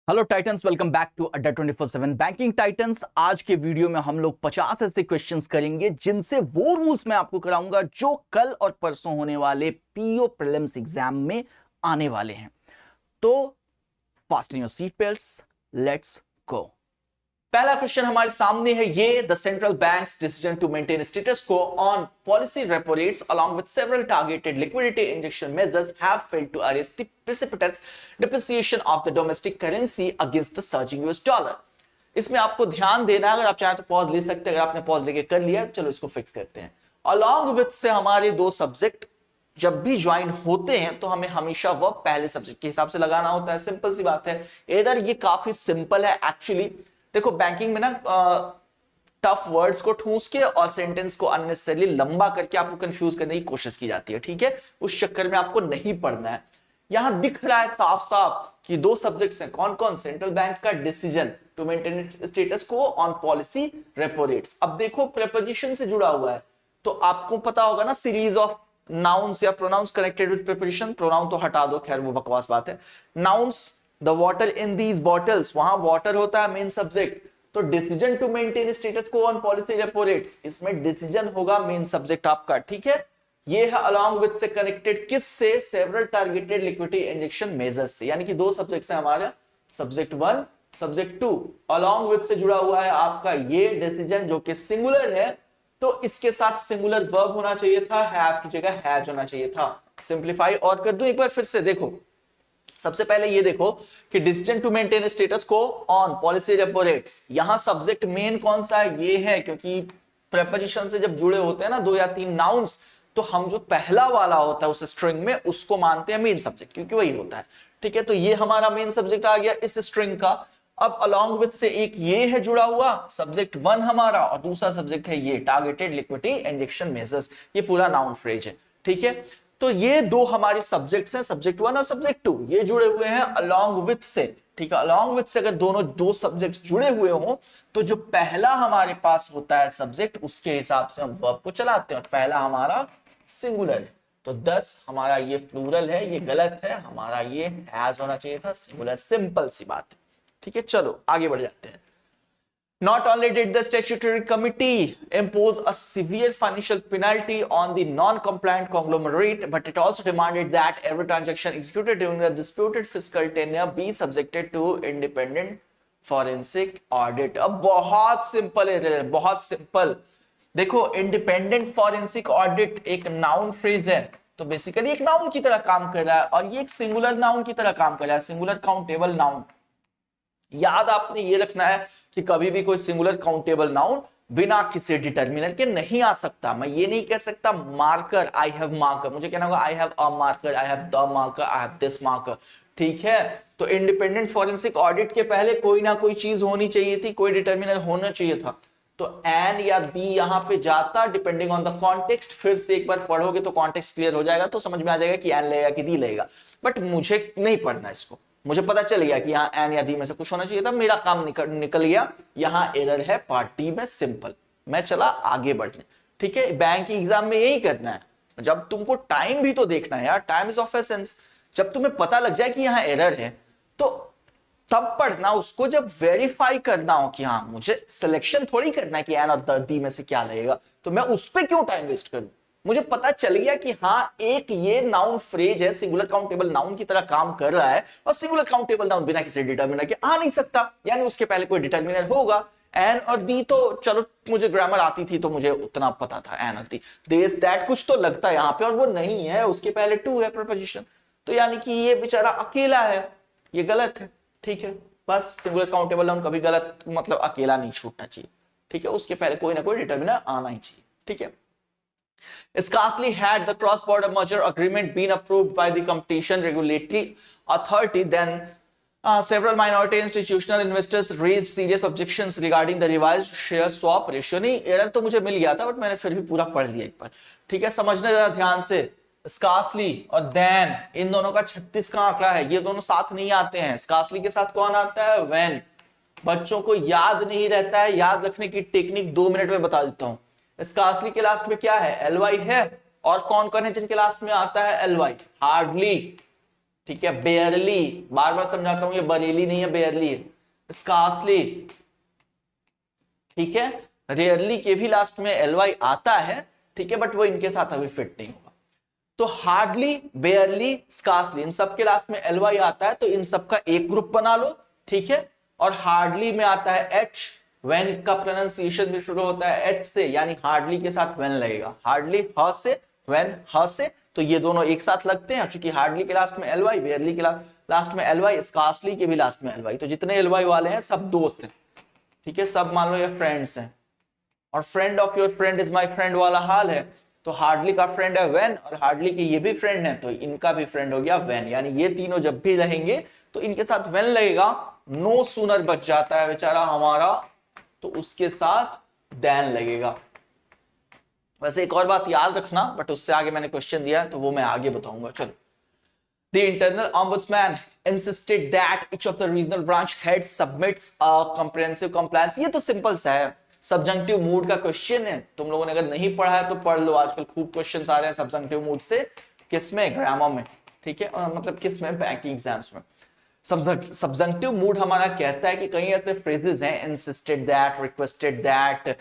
Hello titans, welcome back to Adda 24/7 banking Titans. आज के video में हम लोग 50 ऐसे क्वेश्चंस करेंगे जिनसे वो रूल्स मैं आपको कराऊंगा जो कल और परसों होने वाले पीओ प्रीलिम्स एग्जाम में आने वाले हैं। तो fasten your seat belts, let's go. पहला क्वेश्चन हमारे सामने है ये, the central bank's decision to maintain status quo on policy repo rates along with several targeted liquidity injection measures have failed to arrest the precipitous depreciation of the domestic currency against the surging US dollar। इसमें आपको ध्यान देना है, अगर आप चाहें तो pause ले सकते हैं, अगर आपने पॉज लेके कर लिया चलो इसको फिक्स करते हैं। along with से हमारे दो सब्जेक्ट जब भी ज्वाइन होते हैं तो हमें हमेशा वर्ब पहले सब्जेक्ट के हिसाब से लगाना होता है। सिंपल सी बात है, इधर ये काफी सिंपल है एक्चुअली। देखो बैंकिंग में ना टफ वर्ड्स को ठूस के और सेंटेंस को अननेसेसरली लंबा करके आपको कंफ्यूज करने की कोशिश की जाती है, ठीक है। उस चक्कर में आपको नहीं पढ़ना है। यहां दिख रहा है साफ साफ कि दो सब्जेक्ट्स हैं, कौन कौन? सेंट्रल बैंक का decision to maintain status quo on policy repo rates. अब देखो प्रेपोजिशन से जुड़ा हुआ है तो आपको पता होगा ना, सीरीज ऑफ नाउन्स या pronouns connected with preposition. Pronoun तो हटा दो, खैर वो बकवास बात है। Nouns, the water in these bottles, वहां वाटर होता है मेन सब्जेक्ट। तो decision to maintain status quo on policy repo rates, इसमें डिसीजन होगा मेन सब्जेक्ट आपका, ठीक है। ये है अलॉन्ग विद से कनेक्टेड किस से? Several targeted liquidity injection measures से, यानी कि दो सब्जेक्ट्स हैं हमारा, सब्जेक्ट 1 सब्जेक्ट 2। अलॉन्ग विद से जुड़ा हुआ है आपका ये डिसीजन जो कि सिंगुलर है, तो इसके साथ सिंगुलर वर्ब होना चाहिए था, हैव की जगह हैज होना चाहिए था। सिंपलीफाई और कर दूं एक बार फिर से। देखो सबसे पहले ये देखो कि decision to maintain status quo on policy repo rates, यहां सब्जेक्ट मेन कौन सा है? ये है, क्योंकि प्रेपोजिशन से जब जुड़े होते हैं ना दो या तीन नाउन्स, तो हम जो पहला वाला होता है उस स्ट्रिंग में उसको मानते हैं मेन सब्जेक्ट, क्योंकि वही होता है, ठीक है। तो ये हमारा मेन सब्जेक्ट आ गया इस स्ट्रिंग का। अब अलॉन्ग विद से एक ये है जुड़ा हुआ सब्जेक्ट 1 हमारा, और दूसरा सब्जेक्ट है ये टारगेटेड लिक्विडिटी इंजेक्शन मेजर्स, ये पूरा नाउन फ्रेज है, ठीक है। तो ये दो हमारे सब्जेक्ट्स हैं, सब्जेक्ट 1 और सब्जेक्ट 2, ये जुड़े हुए हैं अलॉन्ग विद से, ठीक है। अलॉन्ग विद से अगर दोनों दो सब्जेक्ट्स जुड़े हुए हो तो जो पहला हमारे पास होता है सब्जेक्ट, उसके हिसाब से हम वर्ब को चलाते हैं, और पहला हमारा सिंगुलर है। तो 10 हमारा ये प्लूरल है, ये गलत है, हमारा ये हैज होना चाहिए था, सिंगुलर। सिंपल सी बात है, ठीक है। चलो आगे बढ़ जाते हैं। Not only did the statutory committee impose a severe financial penalty on the non-compliant conglomerate, but it also demanded that every transaction executed during the disputed fiscal tenure be subjected to independent forensic audit। अब बहुत simple है, बहुत simple. देखो independent forensic audit एक noun phrase है, तो basically एक noun की तरह काम कर रहा है, और ये एक सिंगुलर नाउन की तरह काम कर रहा है, सिंगुलर काउंटेबल नाउन। याद आपने ये रखना है कि कभी भी कोई सिंगुलर काउंटेबल नाउन बिना किसी डिटर्मिनर के नहीं आ सकता। मैं ये नहीं कह सकता मार्कर, आई हैव मार्कर, मुझे कहना होगा I have a marker, I have the marker, I have this marker, ठीक है। तो इंडिपेंडेंट फॉरेंसिक ऑडिट के पहले कोई ना कोई चीज होनी चाहिए थी, कोई डिटर्मिनर होना चाहिए था। तो एन या दी यहां पे जाता डिपेंडिंग ऑन द कॉन्टेक्स्ट। फिर से एक बार पढ़ोगे तो कॉन्टेक्स्ट क्लियर हो जाएगा, तो समझ में आ जाएगा कि एन लेगा कि दी लेगा। बट मुझे नहीं पढ़ना इसको, मुझे पता चल गया कि यहाँ एन या दी में से कुछ होना चाहिए था, मेरा काम निकल गया। यहाँ एरर है पार्ट डी में, सिंपल। मैं चला आगे बढ़ने, ठीक है। बैंक की एग्जाम में यही करना है, जब तुमको टाइम भी तो देखना है यार, टाइम इज ऑफ एसेंस। जब तुम्हें पता लग जाए कि यहाँ एरर है तो तब पढ़ना उसको, जब वेरीफाई करना हो कि हाँ मुझे सिलेक्शन थोड़ी करना है कि एन और दी में से क्या लगेगा, तो मैं उस पर क्यों टाइम वेस्ट करूं। मुझे पता चल गया कि हाँ एक ये नाउन फ्रेज है, सिंगुलर काउंटेबल नाउन की तरह काम कर रहा है, और सिंगुलर काउंटेबल नाउन बिना किसी डिटर्मिनर के आ नहीं सकता, यानी उसके पहले कोई डिटर्मिनर होगा। एन और दी तो चलो मुझे ग्रामर आती थी तो मुझे उतना पता था, एन और दी, दिस दैट कुछ तो लगता है यहाँ पे, और वो नहीं है, उसके पहले टू है प्रपोजिशन, तो यानी कि ये बेचारा अकेला है, ये गलत है, ठीक है। बस सिंगुलर काउंटेबल नाउन कभी गलत मतलब अकेला नहीं छूटना चाहिए, ठीक है। उसके पहले कोई ना कोई डिटर्मिनर आना ही चाहिए, ठीक है। Scarcely had the cross-border merger agreement been approved by the Competition Regulatory Authority, then several minority institutional investors raised serious objections regarding the revised share swap ratio। नहीं एरर तो मुझे मिल गया था, बट मैंने फिर भी पूरा पढ़ लिया एक बार, ठीक है। समझना जरा ध्यान से, स्कार्सली और देन इन दोनों का 36 का आंकड़ा है, ये दोनों साथ नहीं आते हैं। स्कार्सली के साथ कौन आता है? व्हेन। बच्चों को याद नहीं रहता है, याद रखने की टेक्निक 2 मिनट में बता देता हूं। स्कार्सली के लास्ट में क्या है? एल वाई है, और कौन कौन है जिनके लास्ट में आता है एल वाई? हार्डली, ठीक है। बेयरली, बार बार समझाता हूं, ये बरेली नहीं है, बेयरली है। स्कार्सली, ठीक है। रेयरली के भी लास्ट में एलवाई आता है, ठीक है, बट वो इनके साथ अभी फिट नहीं होगा। तो हार्डली, बेयरली, स्कार्सली, इन सब के लास्ट में एलवाई आता है, तो इन सब का एक ग्रुप बना लो, ठीक है। और हार्डली में आता है एच, व्हेन का प्रोनाउंसिएशन भी शुरू होता है एच से, यानी हार्डली के साथ व्हेन लगेगा, हार्डली ह से, व्हेन ह से, तो ये दोनों एक साथ लगते हैं, क्योंकि हार्डली के लास्ट में एलवाई, बेयरली के लास्ट में एलवाई, स्कार्सली के भी लास्ट में एलवाई, तो जितने एलवाई वाले हैं सब दोस्त हैं, ठीक है, सब मान लो ये फ्रेंड्स हैं। और friend of your friend is my friend वाला हाल है, तो हार्डली का फ्रेंड है व्हेन, और हार्डली के ये भी फ्रेंड है, तो इनका भी फ्रेंड हो गया व्हेन, यानी ये तीनों जब भी रहेंगे तो इनके साथ व्हेन लगेगा। नो सूनर बच जाता है बेचारा हमारा, तो उसके साथ देन लगेगा। वैसे एक और बात याद रखना, बट उससे आगे मैंने क्वेश्चन दिया है तो वो मैं आगे बताऊंगा। चलो, The internal ombudsman insisted that each of the regional branch heads submits a comprehensive compliance। ये तो सिंपल सा है, सब्जंक्टिव मूड का क्वेश्चन है, तुम लोगों ने अगर नहीं पढ़ा है तो पढ़ लो, आजकल खूब क्वेश्चंस आ रहे हैं सब्जंक्टिव मूड से, किसमें, ग्रामर में, ठीक है, मतलब किसमें, बैंकिंग एग्जाम्स में। सब्जंक्टिव मूड हमारा कहता है कि कई ऐसे फ्रेजेस हैं, इंसिस्टेड दैट, रिक्वेस्टेड दैट,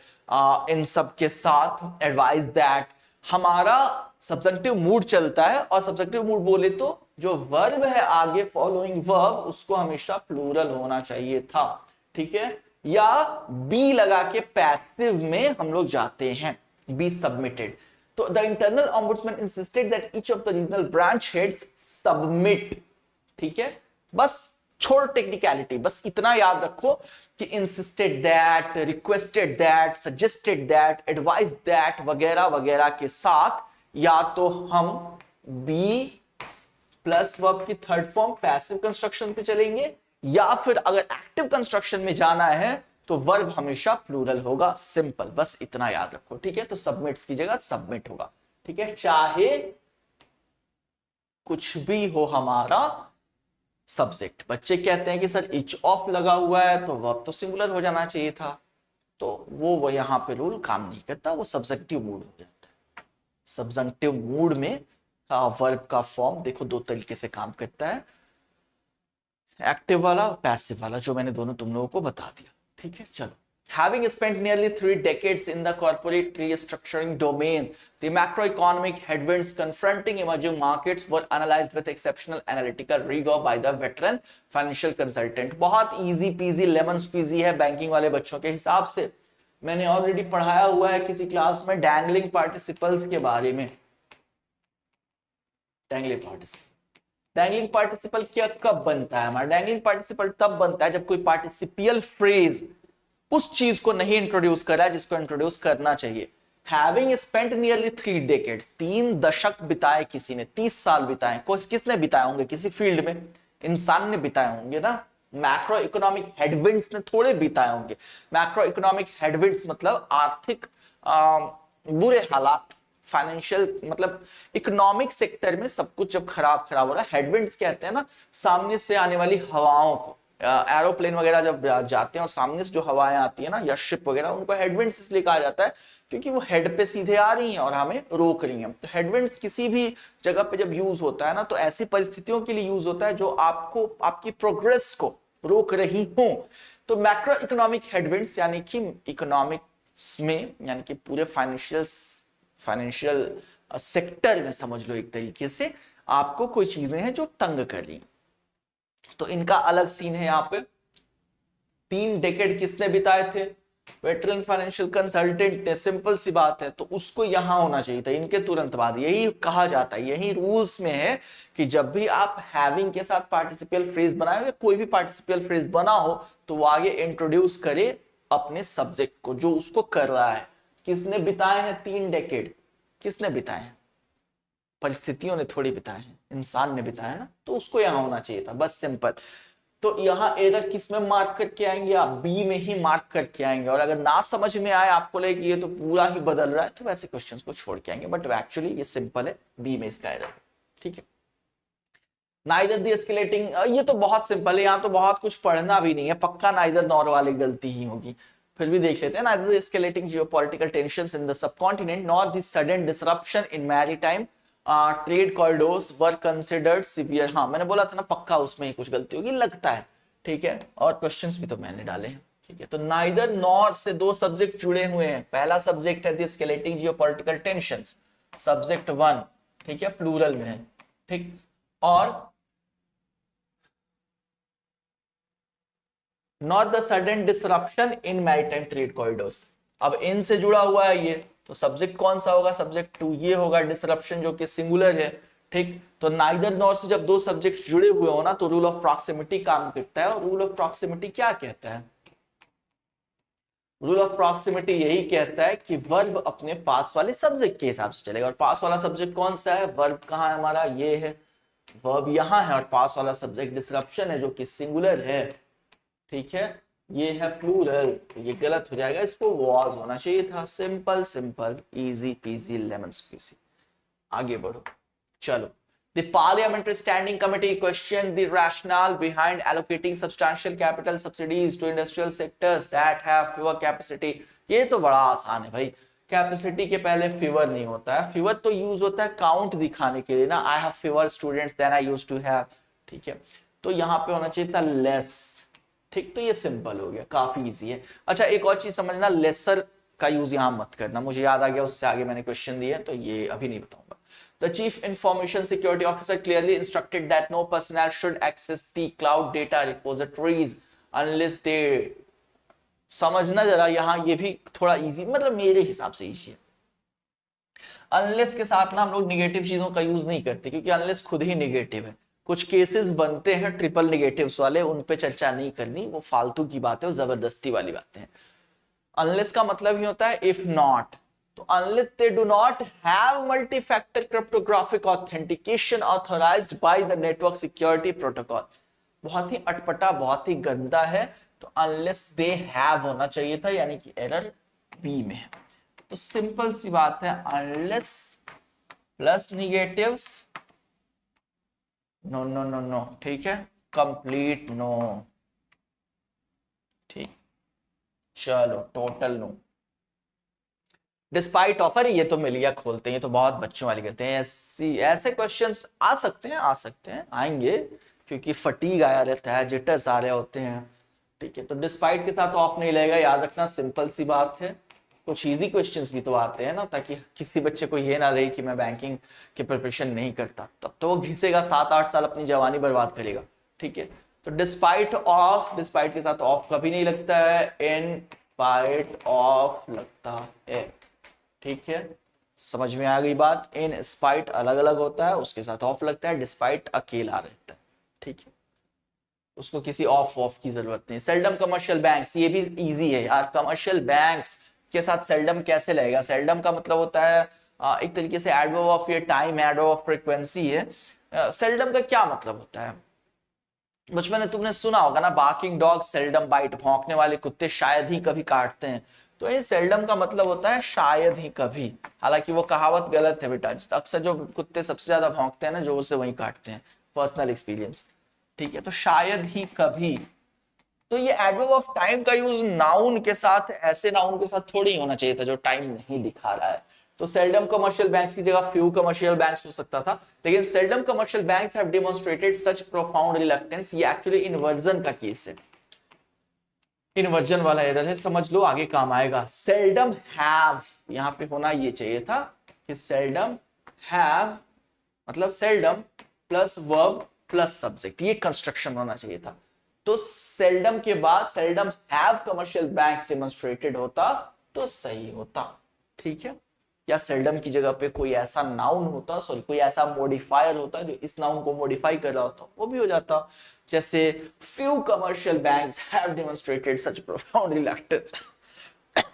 इन सब के साथ एडवाइज दैट, हमारा सब्जंक्टिव मूड चलता है। और सब्जंक्टिव मूड बोले तो जो वर्ब है आगे, फॉलोइंग वर्ब, उसको हमेशा प्लूरल होना चाहिए था, ठीक है, या बी लगा के पैसिव में हम लोग जाते हैं, बी सबमिटेड। तो the internal ombudsman insisted that each of the regional branch heads submit, ठीक है, बस छोड़ टेक्निकलिटी, बस इतना याद रखो कि insisted that, requested that, suggested that, advise that वगैरह वगैरह के साथ या तो हम बी प्लस वर्ब की थर्ड फॉर्म पैसिव कंस्ट्रक्शन पे चलेंगे, या फिर अगर एक्टिव कंस्ट्रक्शन में जाना है तो वर्ब हमेशा प्लूरल होगा, सिंपल, बस इतना याद रखो, ठीक है। तो सबमिट्स की जगह सबमिट होगा, ठीक है, चाहे कुछ भी हो हमारा सब्जेक्ट। बच्चे कहते हैं कि सर इच ऑफ लगा हुआ है तो वर्ब तो सिंगुलर हो जाना चाहिए था, तो वो यहां पे रूल काम नहीं करता, वो सब्जेक्टिव मूड हो जाता है। सब्जेक्टिव मूड में वर्ब का फॉर्म देखो दो तरीके से काम करता है, एक्टिव वाला, पैसिव वाला, जो मैंने दोनों तुम लोगों को बता दिया, ठीक है। चलो, having spent nearly 3 decades in the corporate restructuring domain, the macroeconomic headwinds confronting emerging markets were analyzed with exceptional analytical rigor by the veteran financial consultant। बहुत easy peasy lemon squeezy है बैंकिंग वाले बच्चों के हिसाब से। मैंने already पढ़ाया हुआ है किसी क्लास में डैंगलिंग पार्टिसिपल्स के बारे में। डैंगलिंग पार्टिसिपल क्या कब बनता है हमारा? डैंगलिंग पार्टिसिपल तब बनता है जब कोई पार्टिसिपियल फ्रेज उस चीज को नहीं इंट्रोड्यूस करा जिसको इंट्रोड्यूस करना चाहिए। हैविंग स्पेंट नियरली 3 डेकेड्स, 3 दशक बिताए किसी ने, 30 साल बिताए, किसने बिताए होंगे? किसी फील्ड में इंसान ने बिताए होंगे ना। मैक्रो इकोनॉमिक हेडविंड्स ने थोड़े बिताए होंगे। मैक्रो इकोनॉमिक हेडविंड्स मतलब आर्थिक बुरे हालात, फाइनेंशियल मतलब इकोनॉमिक सेक्टर में सब कुछ जब खराब हो रहा है। हेडविंड्स कहते हैं ना सामने से आने वाली हवाओं को, एरोप्लेन वगैरह जब जाते हैं और सामने से जो हवाएं आती है ना या शिप वगैरह, उनको हेडविंड्स इसलिए कहा जाता है क्योंकि वो हेड पे सीधे आ रही हैं और हमें रोक रही हैं। तो हेडविंड्स किसी भी जगह पे जब यूज होता है ना तो ऐसी परिस्थितियों के लिए यूज होता है जो आपको आपकी प्रोग्रेस को रोक रही हो। तो मैक्रो इकोनॉमिक हेडविंड्स यानी कि इकोनॉमिक्स में यानी कि पूरे फाइनेंशियल सेक्टर में समझ लो एक तरीके से आपको कोई चीजें हैं जो तंग कर रही। तो इनका अलग सीन है। यहाँ पे 3 डेकेड किसने बिताए थे? वेटरन फाइनेंशियल कंसल्टेंट ने। सिंपल सी बात है, तो उसको यहां होना चाहिए था इनके तुरंत बाद। यही कहा जाता है, यही रूल्स में है कि जब भी आप हैविंग के साथ पार्टिसिपियल फ्रेज बनाए, कोई भी पार्टिसिपियल फ्रेज बना हो तो वो आगे इंट्रोड्यूस करे अपने सब्जेक्ट को जो उसको कर रहा है। किसने बिताए हैं 3 डेकेड? किसने बिताए हैं? परिस्थितियों ने थोड़ी बिताए हैं, इंसान ने बिताया ना, तो उसको यहां होना चाहिए था, बस सिंपल। तो यहां एरर किस में मार्क करके आएंगे आप? बी में ही मार्क करके आएंगे। और अगर ना समझ में आए आपको लगे कि ये तो पूरा ही बदल रहा है तो वैसे क्वेश्चंस को छोड़ के आएंगे, बट एक्चुअली ये सिंपल है, बी में इसका एरर, ठीक है। नाइदर द एस्केलेटिंग, ये तो बहुत सिंपल है, यहाँ तो बहुत कुछ पढ़ना भी नहीं है, पक्का नाइदर नॉर वाली गलती ही होगी, फिर भी देख लेते हैं। Neither the escalating geopolitical tensions in the subcontinent nor the sudden disruption in maritime trade corridors were considered severe. हाँ मैंने बोला था ना, पक्का उसमें ही कुछ गलती होगी लगता है, ठीक है। और क्वेश्चंस भी तो मैंने डाले हैं, ठीक है। तो नाइदर नॉर से दो सब्जेक्ट जुड़े हुए हैं। पहला सब्जेक्ट है the escalating geopolitical tensions, subject 1, ठीक है, प्लूरल में है, ठीक। और not the sudden disruption in maritime trade corridors. अब इन से जुड़ा हुआ है ये, तो सब्जेक्ट कौन सा होगा, सब्जेक्ट 2 ये होगा, डिसरप्शन जो कि सिंगुलर है, ठीक। तो नाइदर नॉर से जब दो सब्जेक्ट जुड़े हुए हो ना तो रूल ऑफ प्रॉक्सिमिटी काम करता है। और रूल ऑफ प्रॉक्सिमिटी क्या कहता है, रूल ऑफ प्रॉक्सिमिटी यही कहता है कि वर्ब अपने पास वाले सब्जेक्ट के हिसाब से चलेगा। और पास वाला सब्जेक्ट कौन सा है, वर्ब कहां है हमारा, ये है, वर्ब यहां है। और पास वाला सब्जेक्ट डिसरप्शन है जो कि सिंगुलर है, ठीक है, ये है प्लूरल। ये गलत हो जाएगा, इसको वॉज होना चाहिए था। Simple simple, easy peasy lemon squeezy. आगे बढ़ो, चलो। The Parliamentary Standing Committee questioned the rationale behind allocating substantial capital subsidies to industrial sectors that have fewer capacity। ये तो बड़ा आसान है भाई, कैपेसिटी के पहले फीवर नहीं होता है। फीवर तो यूज होता है काउंट दिखाने के लिए ना, I have fever students than I used to have, ठीक है। तो यहाँ पे होना चाहिए था लेस, ठीक। तो ये सिंपल हो गया, काफी इजी है। अच्छा एक और चीज समझना, लेसर का यूज यहां मत करना, मुझे याद आ गया, उससे आगे मैंने क्वेश्चन दिया तो ये अभी नहीं बताऊंगा। The Chief Information Security Officer clearly instructed that no personnel should access the cloud data repositories unless they, समझना जरा यहां, ये भी थोड़ा इजी, मतलब मेरे हिसाब से इजी है। अनलेस के साथ ना हम लोग निगेटिव चीजों का यूज नहीं करते, क्योंकि अनलेस खुद ही निगेटिव है। कुछ केसेस बनते हैं ट्रिपल निगेटिव्स वाले, उन पे चर्चा नहीं करनी, वो फालतू की बातें, वो जबरदस्ती वाली बातें हैं। अनलेस का मतलब ही होता है इफ नॉट। तो unless they do not have multi-factor cryptographic authentication authorized by the network security protocol, बहुत ही अटपटा, बहुत ही गंदा है। तो unless they have होना चाहिए था, यानी कि एरर बी में है। तो सिंपल सी बात है, unless plus negatives, no no no no, ठीक है, कंप्लीट नो, ठीक, चलो टोटल नो, डिस्पाइट ऑफर, ये तो मिल गया, खोलते हैं, ये तो बहुत बच्चों वाली करते हैं। ऐसे क्वेश्चंस आ सकते हैं, आ सकते हैं, आएंगे, क्योंकि फटीग आया रहता है, जिटर्स आ रहे होते हैं, ठीक है। तो डिस्पाइट के साथ ऑफ नहीं लगेगा, याद रखना, सिंपल सी बात है। कुछ इजी क्वेश्चंस भी तो आते हैं ना, ताकि किसी बच्चे को ये ना रहे कि मैं बैंकिंग की प्रिपरेशन नहीं करता, तब तो वो घिसेगा 7-8 साल अपनी जवानी बर्बाद करेगा, ठीक है। तो डिस्पाइट ऑफ, डिस्पाइट के साथ ऑफ कभी नहीं लगता है, इन स्पाइट ऑफ लगता है, ठीक है। समझ में आ गई बात, इन स्पाइट अलग अलग होता है, उसके साथ ऑफ लगता है, डिस्पाइट अकेला रहता है, ठीक है, उसको किसी ऑफ की जरूरत नहीं। सेल्डम कमर्शियल बैंक्स, ये भी इजी है यार, कमर्शियल बैंक्स के साथ सेल्डम कैसे लगेगा। सेल्डम का मतलब होता है एक तरीके से एडवर्ब ऑफ ये टाइम, एडवर्ब ऑफ फ्रीक्वेंसी है। सेल्डम का क्या मतलब होता है, बचपन में तुमने सुना होगा ना, बार्किंग डॉग सेल्डम बाइट, भौंकने वाले कुत्ते शायद ही कभी काटते हैं। तो ये सेल्डम का मतलब होता है शायद ही कभी। हालांकि वो कहावत गलत है बेटा, अक्सर जो कुत्ते सबसे ज्यादा भौंकते हैं ना, जो उसे वही काटते हैं, पर्सनल एक्सपीरियंस, ठीक है। तो शायद ही कभी, तो ये एडवर्ब ऑफ टाइम का यूज नाउन के साथ, ऐसे नाउन के साथ थोड़ी होना चाहिए था जो टाइम नहीं दिखा रहा है। तो सेल्डम कमर्शियल बैंक्स की जगह फ्यू कमर्शियल बैंक्स हो सकता था, लेकिन seldom commercial banks have demonstrated such profound reluctance, ये एक्चुअली इन्वर्जन का केस है, इन्वर्जन वाला एरर है, समझ लो, आगे काम आएगा। सेल्डम हैव यहां पे होना ये चाहिए था कि सेल्डम हैव मतलब seldom plus verb plus subject, ये कंस्ट्रक्शन होना चाहिए था। तो सेल्डम के बाद सेल्डम हैव कमर्शियल बैंक्स डेमोंस्ट्रेटेड होता तो सही होता, ठीक है। या सेल्डम की जगह पे कोई ऐसा नाउन होता, सॉरी कोई ऐसा मॉडिफायर होता जो इस नाउन को मॉडिफाई कर रहा होता, वो भी हो जाता, जैसे few commercial banks have demonstrated such profound reluctance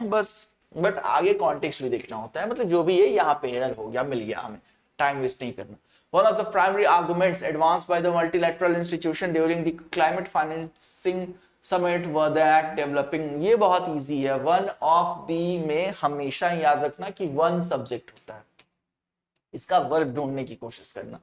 बस, बट आगे कॉन्टेक्स्ट भी देखना होता है, मतलब जो भी है यहाँ पे एरर हो गया, मिल गया, हमें टाइम वेस्ट नहीं करना। One of the primary arguments advanced by the multilateral institution during the climate financing summit were that developing, ये बहुत इजी है, one of the में हमेशा याद रखना कि one सब्जेक्ट होता है, इसका वर्ब ढूंढने की कोशिश करना।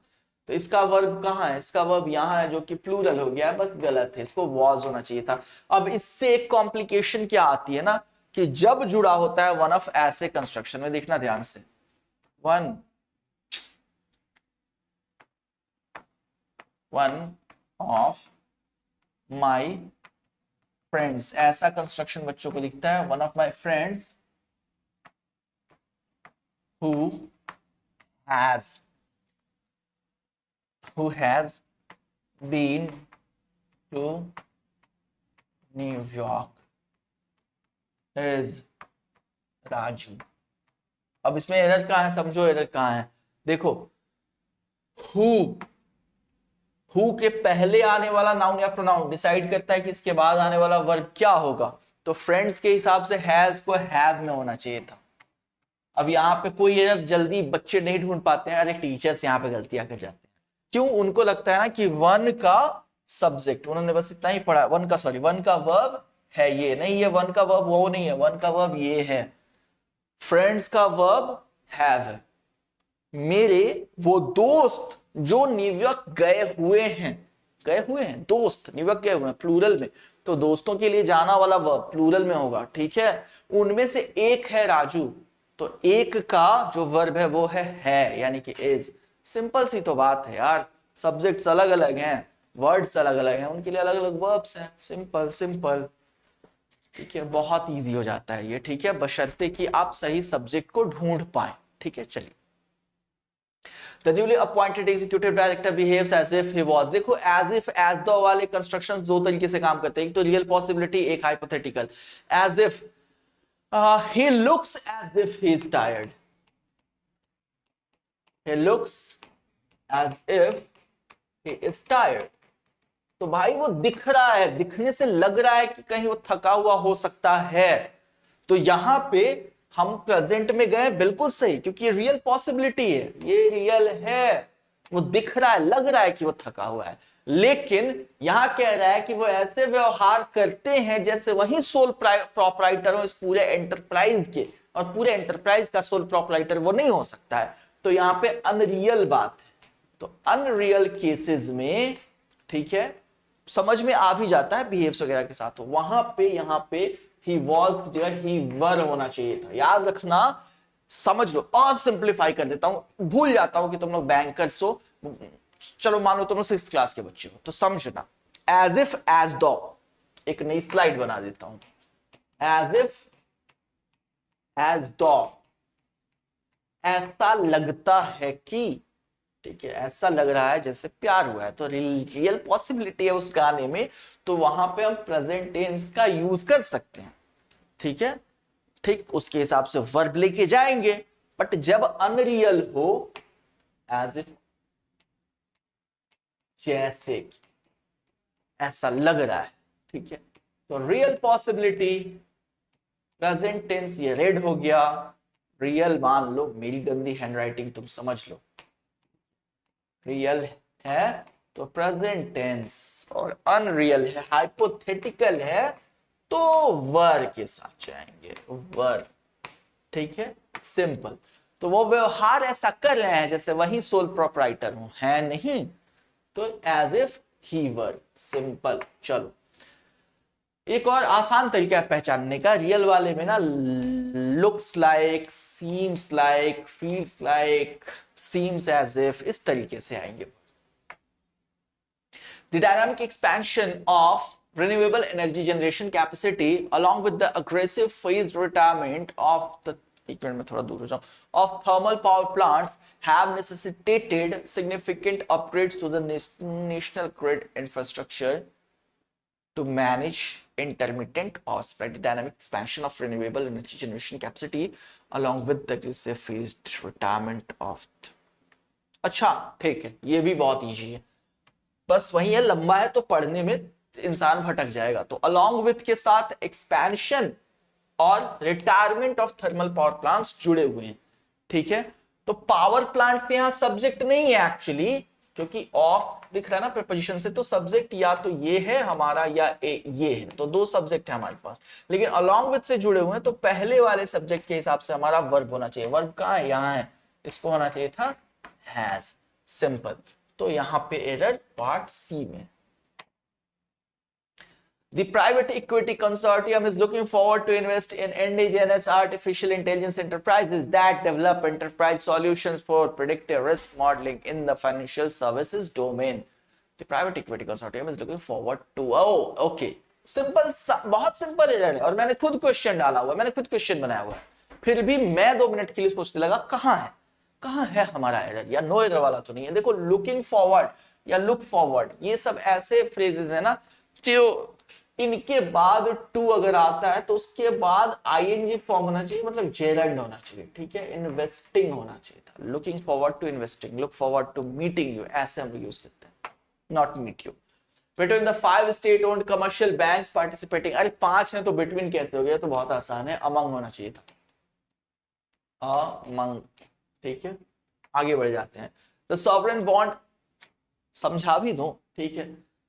तो इसका वर्ब कहाँ है, इसका वर्ब यहाँ है, जो कि प्लूरल हो गया है, बस गलत है, इसको वॉज होना चाहिए था। अब इससे एक कॉम्प्लिकेशन क्या आती है ना, कि जब जुड़ा होता है वन ऑफ ऐसे कंस्ट्रक्शन में, देखना ध्यान से, one one of my friends, ऐसा कंस्ट्रक्शन बच्चों को दिखता है, one of my friends who has been to New York is Raju. अब इसमें एरर कहां है, समझो एरर कहां है। देखो हु के पहले आने वाला नाउन या प्रोनाउन डिसाइड करता है कि इसके बाद आने वाला वर्ब क्या होगा। तो फ्रेंड्स के हिसाब से हैज को हैव में होना चाहिए था। अब यहाँ पे कोई एरर जल्दी बच्चे नहीं ढूंढ पाते हैं, अरे टीचर्स यहाँ पे गलतियां कर जाते हैं। क्यों? उनको लगता है ना कि वन का सब्जेक्ट, उन्होंने बस इतना ही पढ़ा, वन का वर्ब है ये, नहीं ये वन का वर्ब वो नहीं है, वन का वर्ब ये है, फ्रेंड्स का वर्ब हैव है। मेरे वो दोस्त जो न्यूयॉर्क गए हुए हैं दोस्त न्यूयॉर्क गए हुए हैं प्लूरल में, तो दोस्तों के लिए जाना वाला वर्ब प्लूरल में होगा, ठीक है। उनमें से एक है राजू, तो एक का जो वर्ब है वो है यानी कि इज। सिंपल सी तो बात है यार, सब्जेक्ट्स अलग अलग हैं, वर्ड्स अलग अलग हैं, उनके लिए अलग अलग वर्ब्स हैं। सिंपल, ठीक है, बहुत इजी हो जाता है ये, ठीक है, बशर्ते कि आप सही सब्जेक्ट को ढूंढ पाए, ठीक है। चलिए, The newly appointed executive director behaves as if he was। देखो as if as though वाले कंस्ट्रक्शंस दो तरीके से काम करते हैं, एक तो रियल पॉसिबिलिटी, एक hypothetical. as if he looks as if he is tired, he looks as if he is tired। तो भाई वो दिख रहा है, दिखने से लग रहा है कि कहीं वो थका हुआ हो सकता है। तो यहां पे हम प्रेजेंट में गए, बिल्कुल सही, क्योंकि ये रियल पॉसिबिलिटी है, ये रियल है, वो दिख रहा है, लग रहा है कि वो थका हुआ है। लेकिन यहां कह रहा है कि वो ऐसे व्यवहार करते हैं जैसे वही सोल प्रोपराइटर हो इस पूरे एंटरप्राइज के, और पूरे एंटरप्राइज का सोल प्रोपराइटर वो नहीं हो सकता है। तो यहां पे अनरियल बात है। तो अनरियल केसेस में, ठीक है, समझ में आ भी जाता है बिहेव्स वगैरह के साथ। तो वहां पे यहां पे ही वॉज की जगह ही वर होना चाहिए था। याद रखना, समझ लो, और सिंप्लीफाई कर देता हूं, भूल जाता हूं कि तुम लोग बैंकर्स हो। चलो मान लो तुम लोग 6th क्लास के बच्चे हो, तो समझना, एज इफ एज दो, एक नई स्लाइड बना देता हूं, एज इफ एज दो, ऐसा लगता है कि, ठीक है, ऐसा लग रहा है जैसे प्यार हुआ है, तो रियल पॉसिबिलिटी है उस गाने में, तो वहां पे हम प्रेजेंट टेंस का यूज कर सकते हैं, ठीक है। ठीक उसके हिसाब से वर्ब लेके जाएंगे, बट जब अनरियल हो, एज इफ, जैसे ऐसा लग रहा है, ठीक है, तो रियल पॉसिबिलिटी, प्रेजेंट टेंस, ये रेड हो गया। रियल मान लो, मेरी गंदी हैंडराइटिंग तुम समझ लो, रियल है तो प्रेजेंट टेंस, और अनरियल है, हाइपोथेटिकल है, तो वर के साथ जाएंगे, वर, ठीक है, सिंपल। तो वो व्यवहार ऐसा कर रहे हैं जैसे वही सोल प्रोपराइटर हो, है नहीं, तो as if he were, simple. चलो, एक और आसान तरीका है पहचानने का, रियल वाले में ना looks like, seems like, feels like, seems as if, इस तरीके से आएंगे। The dynamic expansion of renewable energy generation capacity along with the aggressive phased retirement of the, एक मिनट में थोड़ा दूर हो जाऊं, of thermal power plants have necessitated significant upgrades to the national grid infrastructure to manage intermittent or spread dynamic expansion of renewable energy generation capacity along with the aggressive phased retirement of। अच्छा ठीक है, ये भी बहुत easy है, बस वही है, लंबा है तो पढ़ने में इंसान भटक जाएगा। तो along with के साथ एक्सपेंशन और retirement of thermal power plants जुड़े हुए हैं, ठीक है। तो पावर प्लांट्स यहां सब्जेक्ट नहीं है एक्चुअली, क्योंकि ऑफ दिख रहा है ना प्रीपोजिशन से, तो सब्जेक्ट या तो ये है हमारा या ये है, तो दो सब्जेक्ट है हमारे पास। लेकिन along with से जुड़े हुए हैं, तो पहले वाले सब्जेक्ट के हिसाब से हमारा वर्ब होना चाहिए। वर्ब कहां है? यहां है, इसको होना चाहिए था हैज, सिंपल। तो यहां पे एरर पार्ट सी में। The private equity consortium is looking forward to invest in indigenous artificial intelligence enterprises that develop enterprise solutions for predictive risk modeling in the financial services domain। The private equity consortium is looking forward to, okay simple, बहुत simple error है और मैंने खुद question डाला हुआ है, मैंने खुद क्वेश्चन बनाया हुआ है, फिर भी मैं 2 मिनट के लिए सोचने लगा कहां है हमारा एरर, या नो एरर वाला तो नहीं है। देखो लुकिंग फॉरवर्ड या लुक फॉरवर्ड ये सब ऐसे फ्रेजेस है ना जो इनके बाद टू अगर आता है तो उसके बाद आईएनजी फॉर्म होना चाहिए, मतलब जेरंड होना चाहिए, ठीक है, इन्वेस्टिंग होना चाहिए था, looking forward to investing, look forward to meeting you, ऐसे हम यूज करते हैं, not meet you. Between the 5 state owned commercial banks participating, अरे 5 है तो बिटवीन कैसे हो गया, तो बहुत आसान है, अमंग होना चाहिए था, अमंग, ठीक है। आगे बढ़ जाते हैं, द सॉवरेन बॉन्ड समझा भी दो, ठीक है,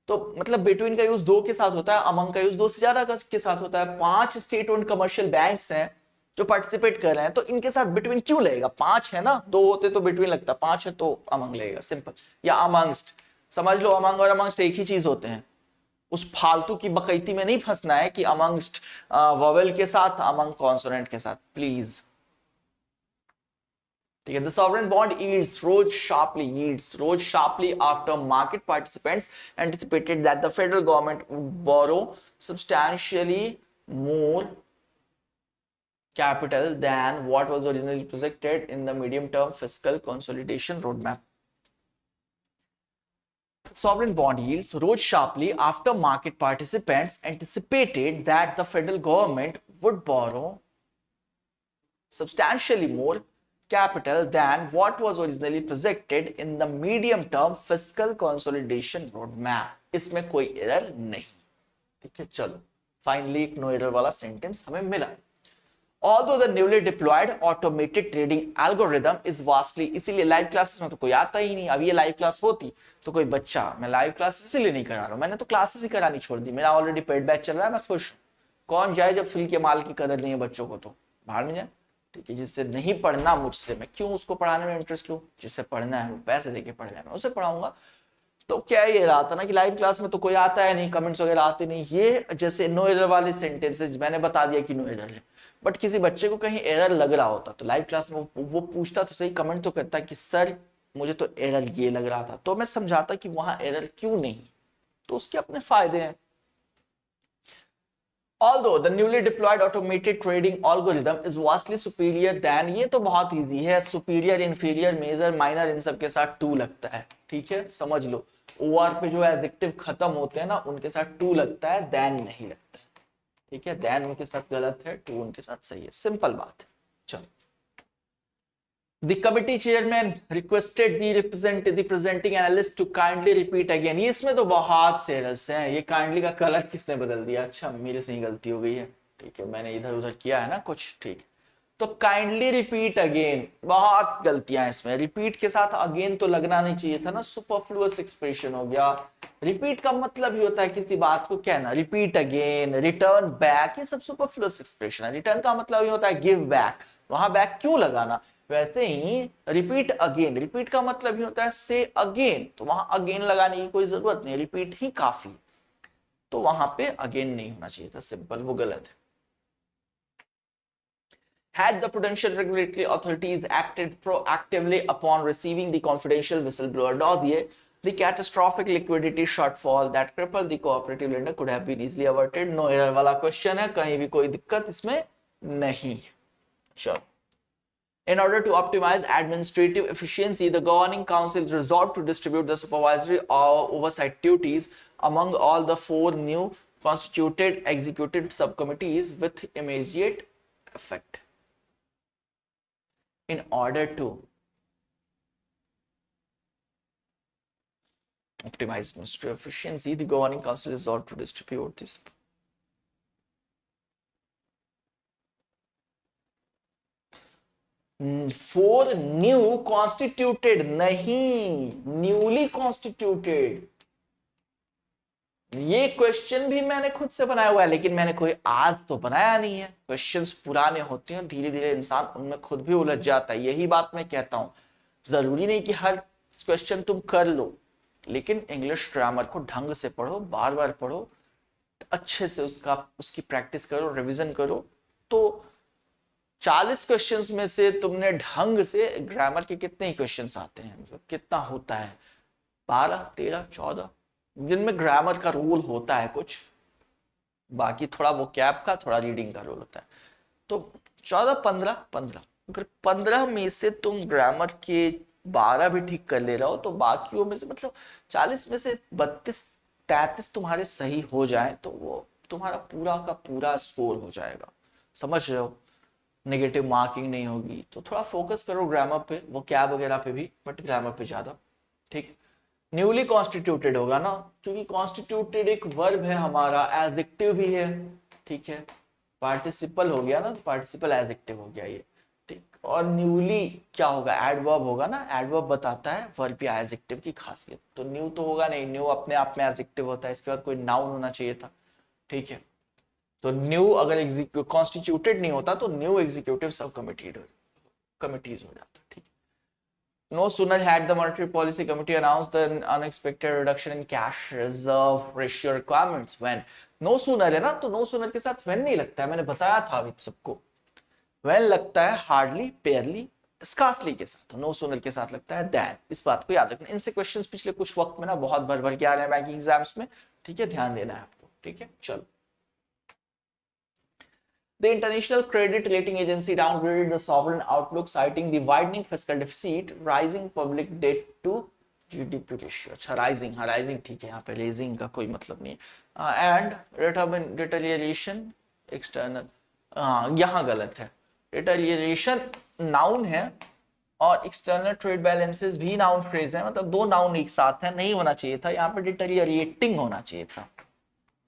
तो मतलब बिटवीन का यूज 2 के साथ होता है, अमंग का यूज 2 से ज्यादा के साथ होता है। 5 स्टेट ओन्ड कमर्शियल बैंक्स हैं जो पार्टिसिपेट कर रहे हैं, तो इनके साथ बिटवीन क्यों लगेगा, 5 है ना, 2 होते तो बिटवीन लगता, 5 है तो अमंग लगेगा, सिंपल, या अमंगस्ट समझ लो, अमंग और अमंगस्ट एक ही चीज होते हैं, उस फालतू की बकैती में नहीं फंसना है कि अमंगस्ट वोवेल के साथ, अमंग कॉन्सोनेंट के साथ, प्लीज, ठीक है। The sovereign bond yields rose sharply after market participants anticipated that the federal government would borrow substantially more capital than what was originally projected in the medium-term fiscal consolidation roadmap. Sovereign bond yields rose sharply after market participants anticipated that the federal government would borrow substantially more capital than what was originally projected in the medium term fiscal consolidation roadmap. इसमें कोई error नहीं, ठीक है। चलो finally एक no error वाला sentence हमें मिला। Although the newly deployed automated trading algorithm is vastly, इसीलिए लाइव क्लासेस में तो कोई आता ही नहीं। अब ये लाइव क्लास होती तो कोई बच्चा, मैं लाइव क्लास इसीलिए नहीं करा रहा हूं, मैंने तो क्लासेस ही करानी छोड़ दी, मेरा ऑलरेडी पेड बैच चल रहा है, मैं खुश हूं। कौन जाए जब फ्री के माल की कदर नहीं है बच्चों को, तो बाहर में जाए, ठीक है। जिससे नहीं पढ़ना मुझसे, मैं क्यों उसको पढ़ाने में इंटरेस्ट लूं, जिससे पढ़ना है वो पैसे देके पढ़ना है, मैं उसे पढ़ाऊंगा। तो क्या ये रहा था ना कि लाइव क्लास में तो कोई आता है नहीं, कमेंट्स वगैरह आते नहीं, ये जैसे नो एरर वाले सेंटेंसेस मैंने बता दिया कि नो एरर है, बट किसी बच्चे को कहीं एरर लग रहा होता तो लाइव क्लास में वो पूछता तो सही, कमेंट तो करता कि सर मुझे तो एरर ये लग रहा था, तो मैं समझाता कि वहां एरर क्यों नहीं, तो उसके अपने फायदे हैं। Although the newly deployed automated trading algorithm is vastly superior than, ये तो बहुत इजी है, superior, inferior, major, minor इन सब के साथ टू लगता है, ठीक है, समझ लो। OR पे जो एडजेक्टिव खत्म होते हैं ना उनके साथ टू लगता है, than नहीं लगता है, ठीक है। than उनके साथ गलत है, टू उनके साथ सही है, सिंपल बात है। चलो, The committee chairman requested the presenting analyst to kindly repeat again. ये इसमें तो बहुत से एरर्स हैं, ये काइंडली का कलर किसने बदल दिया, अच्छा मेरे से ही गलती हो गई है, ठीक है, मैंने इधर उधर किया है ना कुछ, ठीक। तो काइंडली रिपीट अगेन, बहुत गलतियां हैं इसमें, रिपीट के साथ अगेन तो लगना नहीं चाहिए था ना, सुपरफ्लुअस एक्सप्रेशन हो गया। रिपीट का मतलब ही होता है किसी बात को कहना, रिपीट अगेन, रिटर्न बैक, ये सब सुपरफ्लुअस एक्सप्रेशन है। रिटर्न का मतलब ही होता है गिव बैक, वहां बैक क्यों लगाना, वैसे ही रिपीट अगेन, रिपीट का मतलब ही होता है से अगेन, तो वहां अगेन लगाने की कोई जरूरत नहीं, रिपीट ही काफी, तो वहां पे अगेन नहीं होना चाहिए था, सिंपल, वो गलत है। Had the prudential regulatory authorities acted proactively upon receiving the confidential whistleblower dossier, the catastrophic liquidity shortfall that crippled the cooperative lender could have been easily averted. No error वाला question है, कहीं भी कोई दिक्कत इसमें नहीं। चलो, in order to optimize administrative efficiency, the governing council resolved to distribute the supervisory oversight duties among all the 4 new constituted executive subcommittees with immediate effect. In order to optimize administrative efficiency, the governing council resolved to distribute this. For new constituted, नहीं, newly constituted। ये question भी मैंने खुद से बनाया हुआ है, लेकिन मैंने कोई आज तो बनाया नहीं है। क्वेश्चंस पुराने होते हैं, धीरे धीरे इंसान उनमें खुद भी उलझ जाता है, यही बात मैं कहता हूं। जरूरी नहीं कि हर क्वेश्चन तुम कर लो, लेकिन इंग्लिश ग्रामर को ढंग से पढ़ो, बार बार पढ़ो, अच्छे से उसकी प्रैक्टिस करो, रिवीजन करो, तो 40 क्वेश्चंस में से तुमने ढंग से, ग्रामर के कितने ही क्वेश्चंस आते हैं, मतलब कितना होता है, 12, 13, 14, जिनमें ग्रामर का रोल होता है कुछ, बाकी थोड़ा वो कैप का, थोड़ा रीडिंग का रोल होता है। तो 14, 15, 15, अगर 15 में से तुम ग्रामर के 12 भी ठीक कर ले रहे हो तो बाकियों में से मतलब 40 में से 32, 33 तुम्हारे सही हो जाए तो वो तुम्हारा पूरा का पूरा स्कोर हो जाएगा। समझ रहे हो? नेगेटिव मार्किंग नहीं होगी। तो थोड़ा फोकस करो ग्रामर पे, वो क्या वगैरह पे भी, बट ग्रामर पे ज्यादा। ठीक। न्यूली कॉन्स्टिट्यूटेड होगा ना, क्योंकि कॉन्स्टिट्यूटेड एक वर्ब है हमारा, एडजेक्टिव भी है। ठीक है, पार्टिसिपल हो गया ना, तो पार्टिसिपल एडजेक्टिव हो गया ये। ठीक। और न्यूली क्या होगा? एडवर्ब होगा ना, एडवर्ब बताता है वर्ब या एडजेक्टिव की खासियत। तो न्यू तो होगा नहीं, न्यू अपने आप में एडजेक्टिव होता है, इसके बाद कोई नाउन होना चाहिए था। ठीक है, तो न्यू अगर कॉन्स्टिट्यूटेड नहीं होता तो न्यू एग्जीक्यूटिव सब कमिटीज हो जाता। ठीक। No sooner had the monetary policy committee announced the unexpected reduction in cash reserve ratio requirements when no sooner है ना, तो no sooner के साथ when नहीं लगता है, मैंने बताया था अभी सबको। when लगता है hardly, barely, scarcely के साथ, no sooner के साथ लगता है than। इस बात को याद रखना। इनसे क्वेश्चंस पिछले कुछ वक्त में ना बहुत भर भर के आ रहे हैं बैंकिंग एग्जाम्स में। ठीक है, ध्यान देना है आपको। ठीक है, चलो। The International Credit Rating Agency downgraded the sovereign outlook, citing the widening fiscal deficit, rising public debt to GDP ratio। अच्छा, rising, हाँ rising ठीक है, यहाँ पे raising का कोई मतलब नहीं है। And deterioration external, हाँ यहाँ गलत है। deterioration noun है और external trade balances भी noun phrase है, मतलब दो noun एक साथ है, नहीं होना चाहिए था यहाँ पे, deteriorating होना चाहिए था।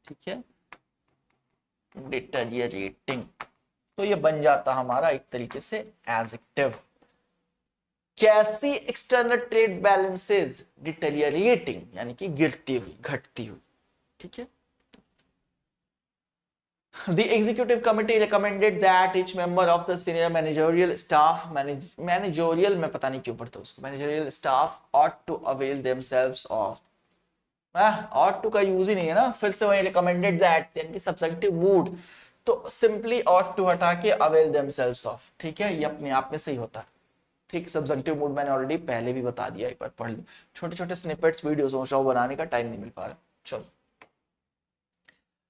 ठीक है, deteriorating, तो ये बन जाता हमारा एक तरीके से एडजेक्टिव। कैसी? एक्सटर्नल ट्रेड बैलेंसेस डिटेरियरेटिंग, यानी कि गिरती हुई, घटती हुई। ठीक है। The executive committee recommended that each member of the senior managerial staff, managerial में पता नहीं क्यों पढ़ता उसको, managerial staff ought to avail themselves of, ought to का यूज ही नहीं है ना, फिर से वही recommended that, यानी कि सब्जेक्टिव मूड, तो सिंपली ought to हटा के avail themselves of। ठीक है, ये अपने आप में सही होता है। ठीक, सब्जेक्टिव मूड मैंने ऑलरेडी पहले भी बता दिया, एक बार पढ़ लो। छोटे छोटे स्निपेट्स वीडियो सोच रहा हूं बनाने का, टाइम नहीं मिल पा रहा। चलो।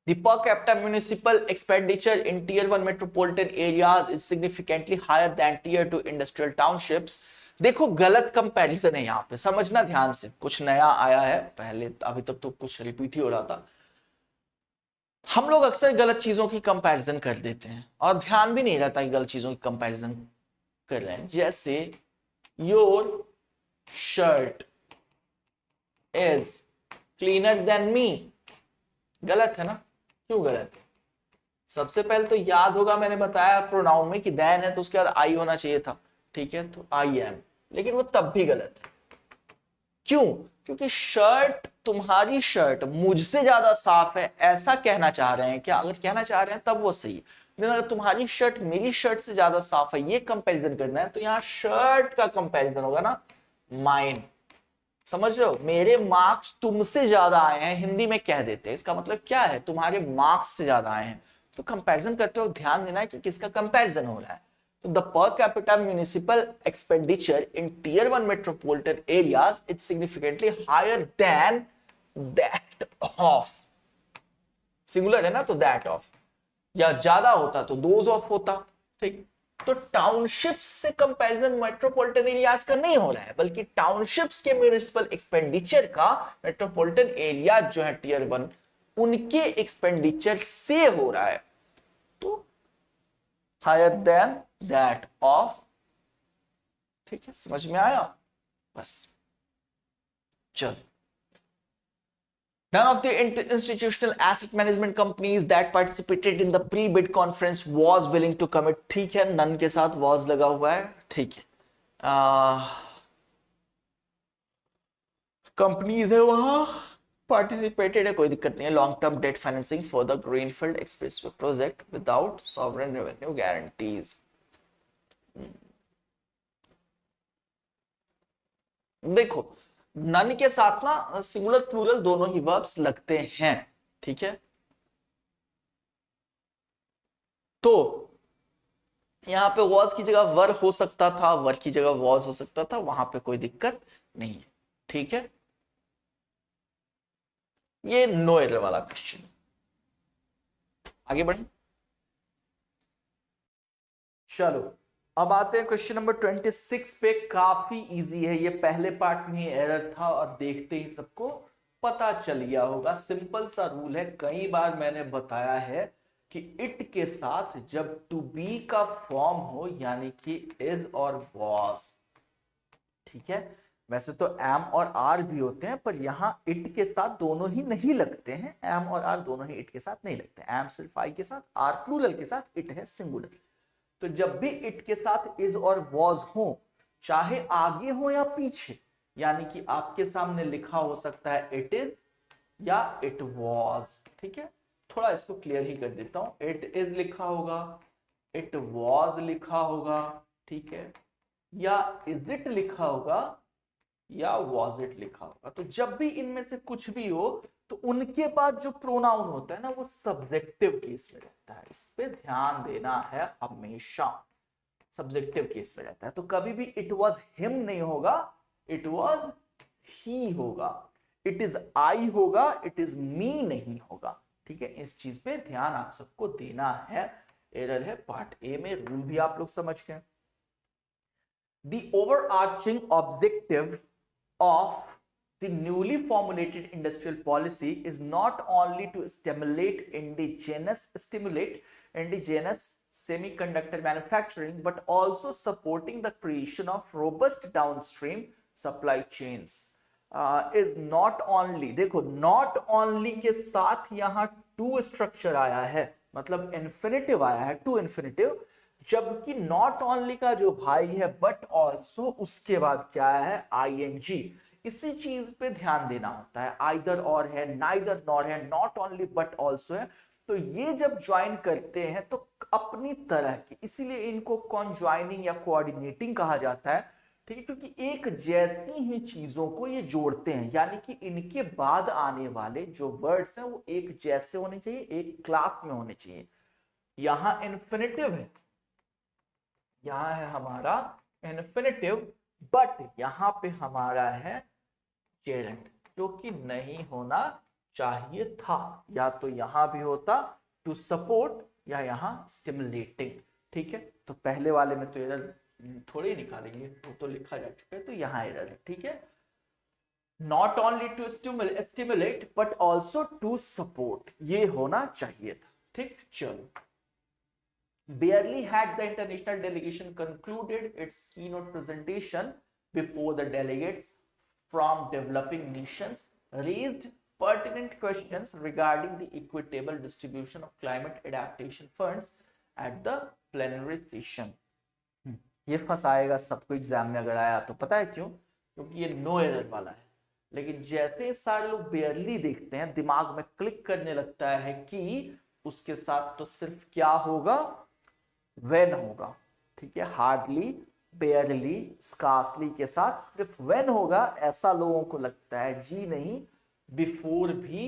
The per capita municipal expenditure in tier 1 metropolitan areas is significantly higher than tier 2 industrial townships। देखो गलत कंपैरिजन है यहाँ पे, समझना ध्यान से, कुछ नया आया है, पहले अभी तक तो कुछ रिपीट ही हो रहा था। हम लोग अक्सर गलत चीजों की कंपैरिजन कर देते हैं और ध्यान भी नहीं रहता कि गलत चीजों की कंपैरिजन कर रहे हैं। जैसे your shirt is cleaner than me, गलत है ना? क्यों गलत है? सबसे पहले तो याद होगा मैंने बताया प्रोनाउन में कि देन है तो उसके बाद आई होना चाहिए था। ठीक है, तो आई एम, लेकिन वो तब भी गलत है। क्यों? क्योंकि शर्ट, तुम्हारी शर्ट मुझसे ज्यादा साफ है, ऐसा कहना चाह रहे हैं क्या? अगर कहना चाह रहे हैं तब वो सही है, लेकिन अगर तुम्हारी शर्ट मेरी शर्ट से ज्यादा साफ है, ये कंपैरिजन करना है, तो यहां शर्ट का कंपैरिजन होगा ना, माइन। समझ रहे हो? मेरे मार्क्स तुमसे ज्यादा आए हैं, हिंदी में कह देते हैं, इसका मतलब क्या है? तुम्हारे मार्क्स से ज्यादा आए हैं। तो कंपैरिजन करते हो ध्यान देना है कि किसका कंपैरिजन हो रहा है। तो the per capita municipal expenditure in tier 1 metropolitan areas is significantly higher than that of, singular है ना, तो दैट ऑफ, या ज्यादा होता तो दोज ऑफ होता। ठीक, तो टाउनशिप्स से कंपैरिजन मेट्रोपॉलिटन एरियाज का नहीं हो रहा है, बल्कि टाउनशिप्स के म्युनिसिपल एक्सपेंडिचर का मेट्रोपॉलिटन एरिया जो है टियर 1, उनके एक्सपेंडिचर से हो रहा है। तो हायर देन दैट ऑफ। ठीक है, समझ में आया? बस चलो। None of the institutional asset management companies that participated in the pre-bid conference was willing to commit। ठीक है, none के साथ was लगा हुआ है। ठीक है, कंपनीज है वहां पार्टिसिपेटेड है, कोई दिक्कत नहीं है। Long term debt financing for the greenfield expressway project without sovereign revenue guarantees. देखो नन के साथ ना सिंगुलर प्लूरल दोनों ही वर्ब्स लगते हैं। ठीक है, तो यहां पे वॉज की जगह वर हो सकता था, वर की जगह वॉज हो सकता था, वहां पे कोई दिक्कत नहीं है। ठीक है, ये नो एरर वाला क्वेश्चन। आगे बढ़े, चलो अब आते हैं क्वेश्चन नंबर 26 पे। काफी इजी है ये, पहले पार्ट में ही एरर था और देखते ही सबको पता चल गया होगा। सिंपल सा रूल है, कई बार मैंने बताया है कि इट के साथ जब टू बी का फॉर्म हो, यानी कि इज और वॉज, ठीक है, वैसे तो एम और आर भी होते हैं, पर यहां इट के साथ दोनों ही नहीं लगते हैं। एम और आर दोनों ही इट के साथ नहीं लगते, एम सिर्फ आई के साथ, आर प्लूरल के साथ, इट है सिंगुलर। तो जब भी इट के साथ इज और वॉज हो, चाहे आगे हो या पीछे, यानी कि आपके सामने लिखा हो सकता है इट इज या इट वॉज, ठीक है। थोड़ा इसको क्लियर ही कर देता हूं, इट इज लिखा होगा, इट वॉज लिखा होगा, ठीक है, या इज इट लिखा होगा, या वॉज इट लिखा होगा। तो जब भी इनमें से कुछ भी हो, तो उनके बाद जो प्रोनाउन होता है ना, वो सब्जेक्टिव केस में रहता है। इस पे ध्यान देना है हमेशा, सब्जेक्टिव केस में रहता है। तो कभी भी इट वॉज हिम नहीं होगा, इट वॉज ही होगा, इट इज आई होगा, इट इज मी नहीं होगा, ठीक है। इस चीज पे ध्यान आप सबको देना है। एरर है पार्ट ए में, रूल भी आप लोग समझ गए। The overarching objective of the newly formulated industrial policy is not only to stimulate indigenous semiconductor manufacturing, but also supporting the creation of robust downstream supply chains. Is not only, देखो not only के साथ यहां to structure आया है, मतलब infinitive आया है, to infinitive, जबकि नॉट ओनली का जो भाई है बट ऑल्सो, उसके बाद क्या है, आईएनजी। इसी चीज पे ध्यान देना होता है, आइदर और है, नाइदर नॉर है, नॉट ओनली बट ऑल्सो है। तो ये जब ज्वाइन करते हैं तो अपनी तरह की, इसीलिए इनको कॉन्ज्वाइनिंग या कोऑर्डिनेटिंग कहा जाता है, ठीक है, क्योंकि एक जैसी ही चीजों को ये जोड़ते हैं, यानी कि इनके बाद आने वाले जो वर्ड्स हैं वो एक जैसे होने चाहिए, एक क्लास में होने चाहिए। यहां इन्फिनिटिव है, यहां है हमारा इन्फिनिटिव, बट यहां पे हमारा है जेरेंट, जो कि नहीं होना चाहिए था। या तो यहां भी होता टू सपोर्ट, या यहां स्टिमुलेटिंग, ठीक है। तो पहले वाले में तो एरर थोड़े निकालेंगे, तो लिखा जा चुका है, तो यहां एरर है, ठीक है। Not only to stimulate but also to support, ये होना चाहिए था, ठीक। चलो, barely had the international delegation concluded its keynote presentation before the delegates from developing nations raised pertinent questions regarding the equitable distribution of climate adaptation funds at the plenary session. ये फंसाएगा सबको exam में अगर आया तो, पता है क्यों? क्योंकि ये नो एरर वाला है। लेकिन जैसे सारे लोग बेयरली देखते हैं, दिमाग में क्लिक करने लगता है कि उसके साथ तो सिर्फ क्या होगा, वेन होगा, ठीक है। हार्डली, बेयरली, स्कार्सली के साथ सिर्फ वेन होगा, ऐसा लोगों को लगता है। जी नहीं, बिफोर भी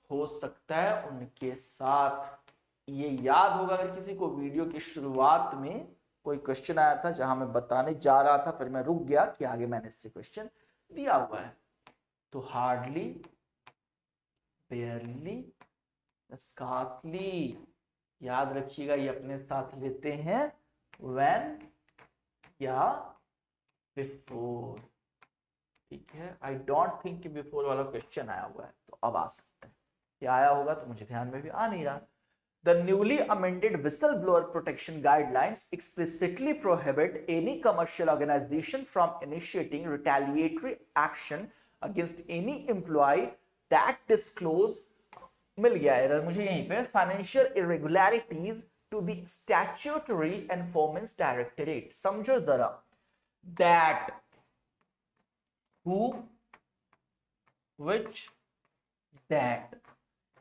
हो सकता है उनके साथ। ये याद होगा अगर किसी को, वीडियो की शुरुआत में कोई क्वेश्चन आया था जहां मैं बताने जा रहा था, फिर मैं रुक गया कि आगे मैंने इससे क्वेश्चन दिया हुआ है। तो हार्डली, बेयरली, स्कार्सली, याद रखिएगा, ये अपने साथ लेते हैं व्हेन या बिफोर, ठीक है। आई डोंट थिंक कि बिफोर वाला क्वेश्चन आया हुआ है, तो अब आ सकता है। ये आया होगा तो मुझे ध्यान में भी आ नहीं रहा। The newly amended whistleblower protection guidelines explicitly prohibit any commercial organization from initiating retaliatory action against any employee that disclose, मिल गया एरर मुझे यहीं पे, financial irregularities to the statutory enforcement directorate. समझो जरा, दैट, हु, व्हिच, दैट,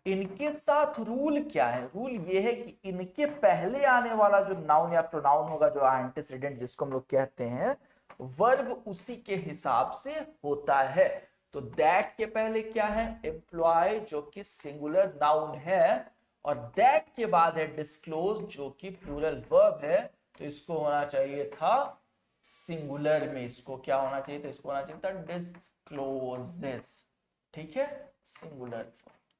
इनके साथ rule क्या है? रूल ये है कि इनके पहले आने वाला जो नाउन या प्रोनाउन होगा, जो एंटीसीडेंट जिसको हम लोग कहते हैं, वर्ब उसी के हिसाब से होता है। तो दैट के पहले क्या है, एम्प्लॉय, जो कि सिंगुलर नाउन है, और दैट के बाद है डिस्क्लोज, जो कि प्लूरल वर्ब है। तो इसको होना चाहिए था सिंगुलर में, इसको क्या होना चाहिए था, इसको होना चाहिए था डिस्क्लोज दिस, ठीक है, सिंगुलर।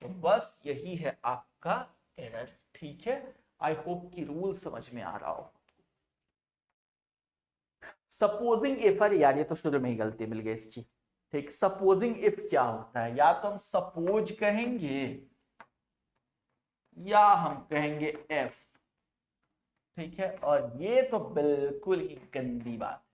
तो बस यही है आपका एरर। ठीक है, आई होप कि रूल समझ में आ रहा हो। सपोजिंग इफ, अरे यार ये तो शुरू में ही गलती मिल गई इसकी। ठीक, सपोजिंग इफ क्या होता है, या तो हम सपोज कहेंगे या हम कहेंगे एफ। ठीक है, और ये तो बिल्कुल ही गंदी बात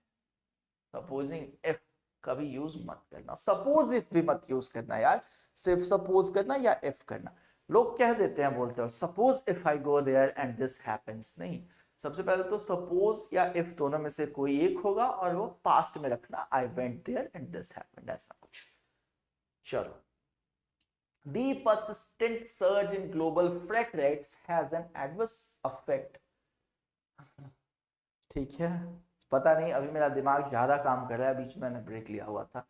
है। सपोजिंग इफ कभी यूज मत करना, सपोज इफ भी मत यूज करना यार, सिर्फ सपोज करना या इफ करना। लोग कह देते हैं, बोलते हैं suppose if I go there and this happens. नहीं, सबसे पहले तो सपोज या इफ दोनों में से कोई एक होगा और वो पास्ट में रखना, I went there and this happened, ऐसा कुछ। चलो, the persistent surge in global freight rates has an adverse effect। ठीक है, पता नहीं अभी मेरा दिमाग ज्यादा काम कर रहा है, बीच में मैंने ब्रेक लिया हुआ था,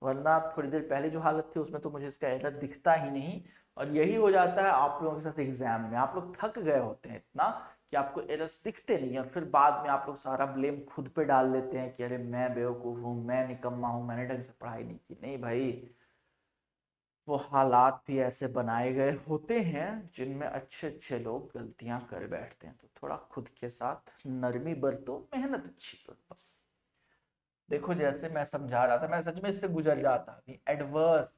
वरना थोड़ी देर पहले जो हालत थी उसमें तो मुझे इसका एरर दिखता ही नहीं। और यही हो जाता है आप लोगों के साथ एग्जाम में, आप लोग थक गए होते हैं इतना कि आपको एरर्स दिखते नहीं है, फिर बाद में आप लोग सारा ब्लेम खुद पे डाल लेते हैं कि अरे मैं बेवकूफ हूँ, मैं निकम्मा हूँ, मैंने ढंग से पढ़ाई नहीं की। नहीं भाई, वो हालात भी ऐसे बनाए गए होते हैं जिनमें अच्छे अच्छे लोग गलतियां कर बैठते हैं। तो थोड़ा खुद के साथ नरमी बरतो, मेहनत अच्छी करो बस। देखो जैसे मैं समझा रहा था, मैं सच में इससे गुजर जाता अभी। एडवर्स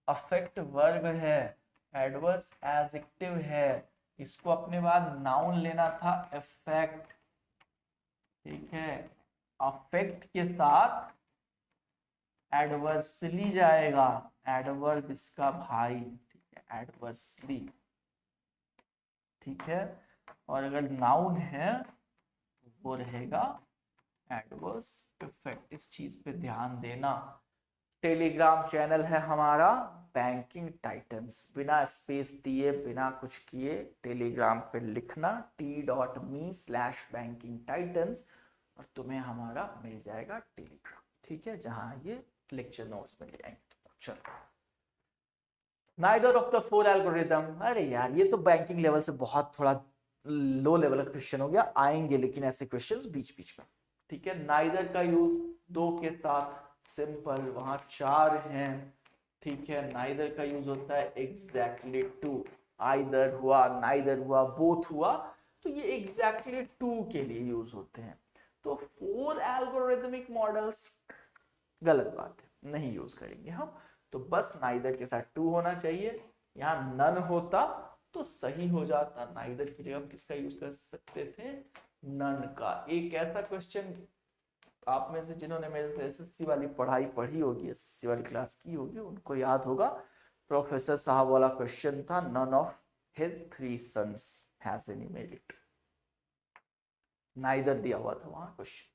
अफेक्ट वर्ब है, एडवर्स एडजेक्टिव है, इसको अपने बाद नाउन लेना था इफेक्ट। ठीक है, अफेक्ट के साथ एडवर्सली जाएगा, एडवर्ब इसका भाई। ठीक है, एडवर्सली। ठीक है, और अगर नाउन है वो रहेगा एडवर्स इफेक्ट। इस चीज पे ध्यान देना। टेलीग्राम चैनल है हमारा बैंकिंग टाइटंस, बिना स्पेस दिए बिना कुछ किए टेलीग्राम पे लिखना t.me/banking titans और तुम्हें हमारा मिल जाएगा टेलीग्राम। ठीक है, जहां ये लेक्चर नोट्स मिल जाएंगे। चलो, neither of the four algorithm, अरे यार ये तो बैंकिंग लेवल से बहुत थोड़ा लो लेवल का क्वेश्चन हो गया, आएंगे लेकिन ऐसे क्वेश्चंस बीच बीच में। ठीक है, नाइदर का यूज दो के साथ सिंपल, वहां चार हैं। ठीक है, नाइदर का यूज होता है एग्जैक्टली टू, आइदर हुआ, नाइदर हुआ, बोथ हुआ, तो ये एग्जैक्टली टू के लिए यूज होते हैं। तो फोर एल्गोरिथमिक मॉडल्स गलत बात है, नहीं यूज करेंगे हम। तो बस नाइदर के साथ टू होना चाहिए, यहाँ नन होता तो सही हो जाता। नाइदर की जगह हम किसका यूज कर सकते थे, नन का। एक ऐसा क्वेश्चन आप में से जिन्होंने मेरे से एसएससी वाली पढ़ाई पढ़ी होगी, एसएससी वाली क्लास की होगी, उनको याद होगा प्रोफेसर साहब वाला क्वेश्चन था, none of his three sons has any merit. Neither दिया हुआ था वहां क्वेश्चन।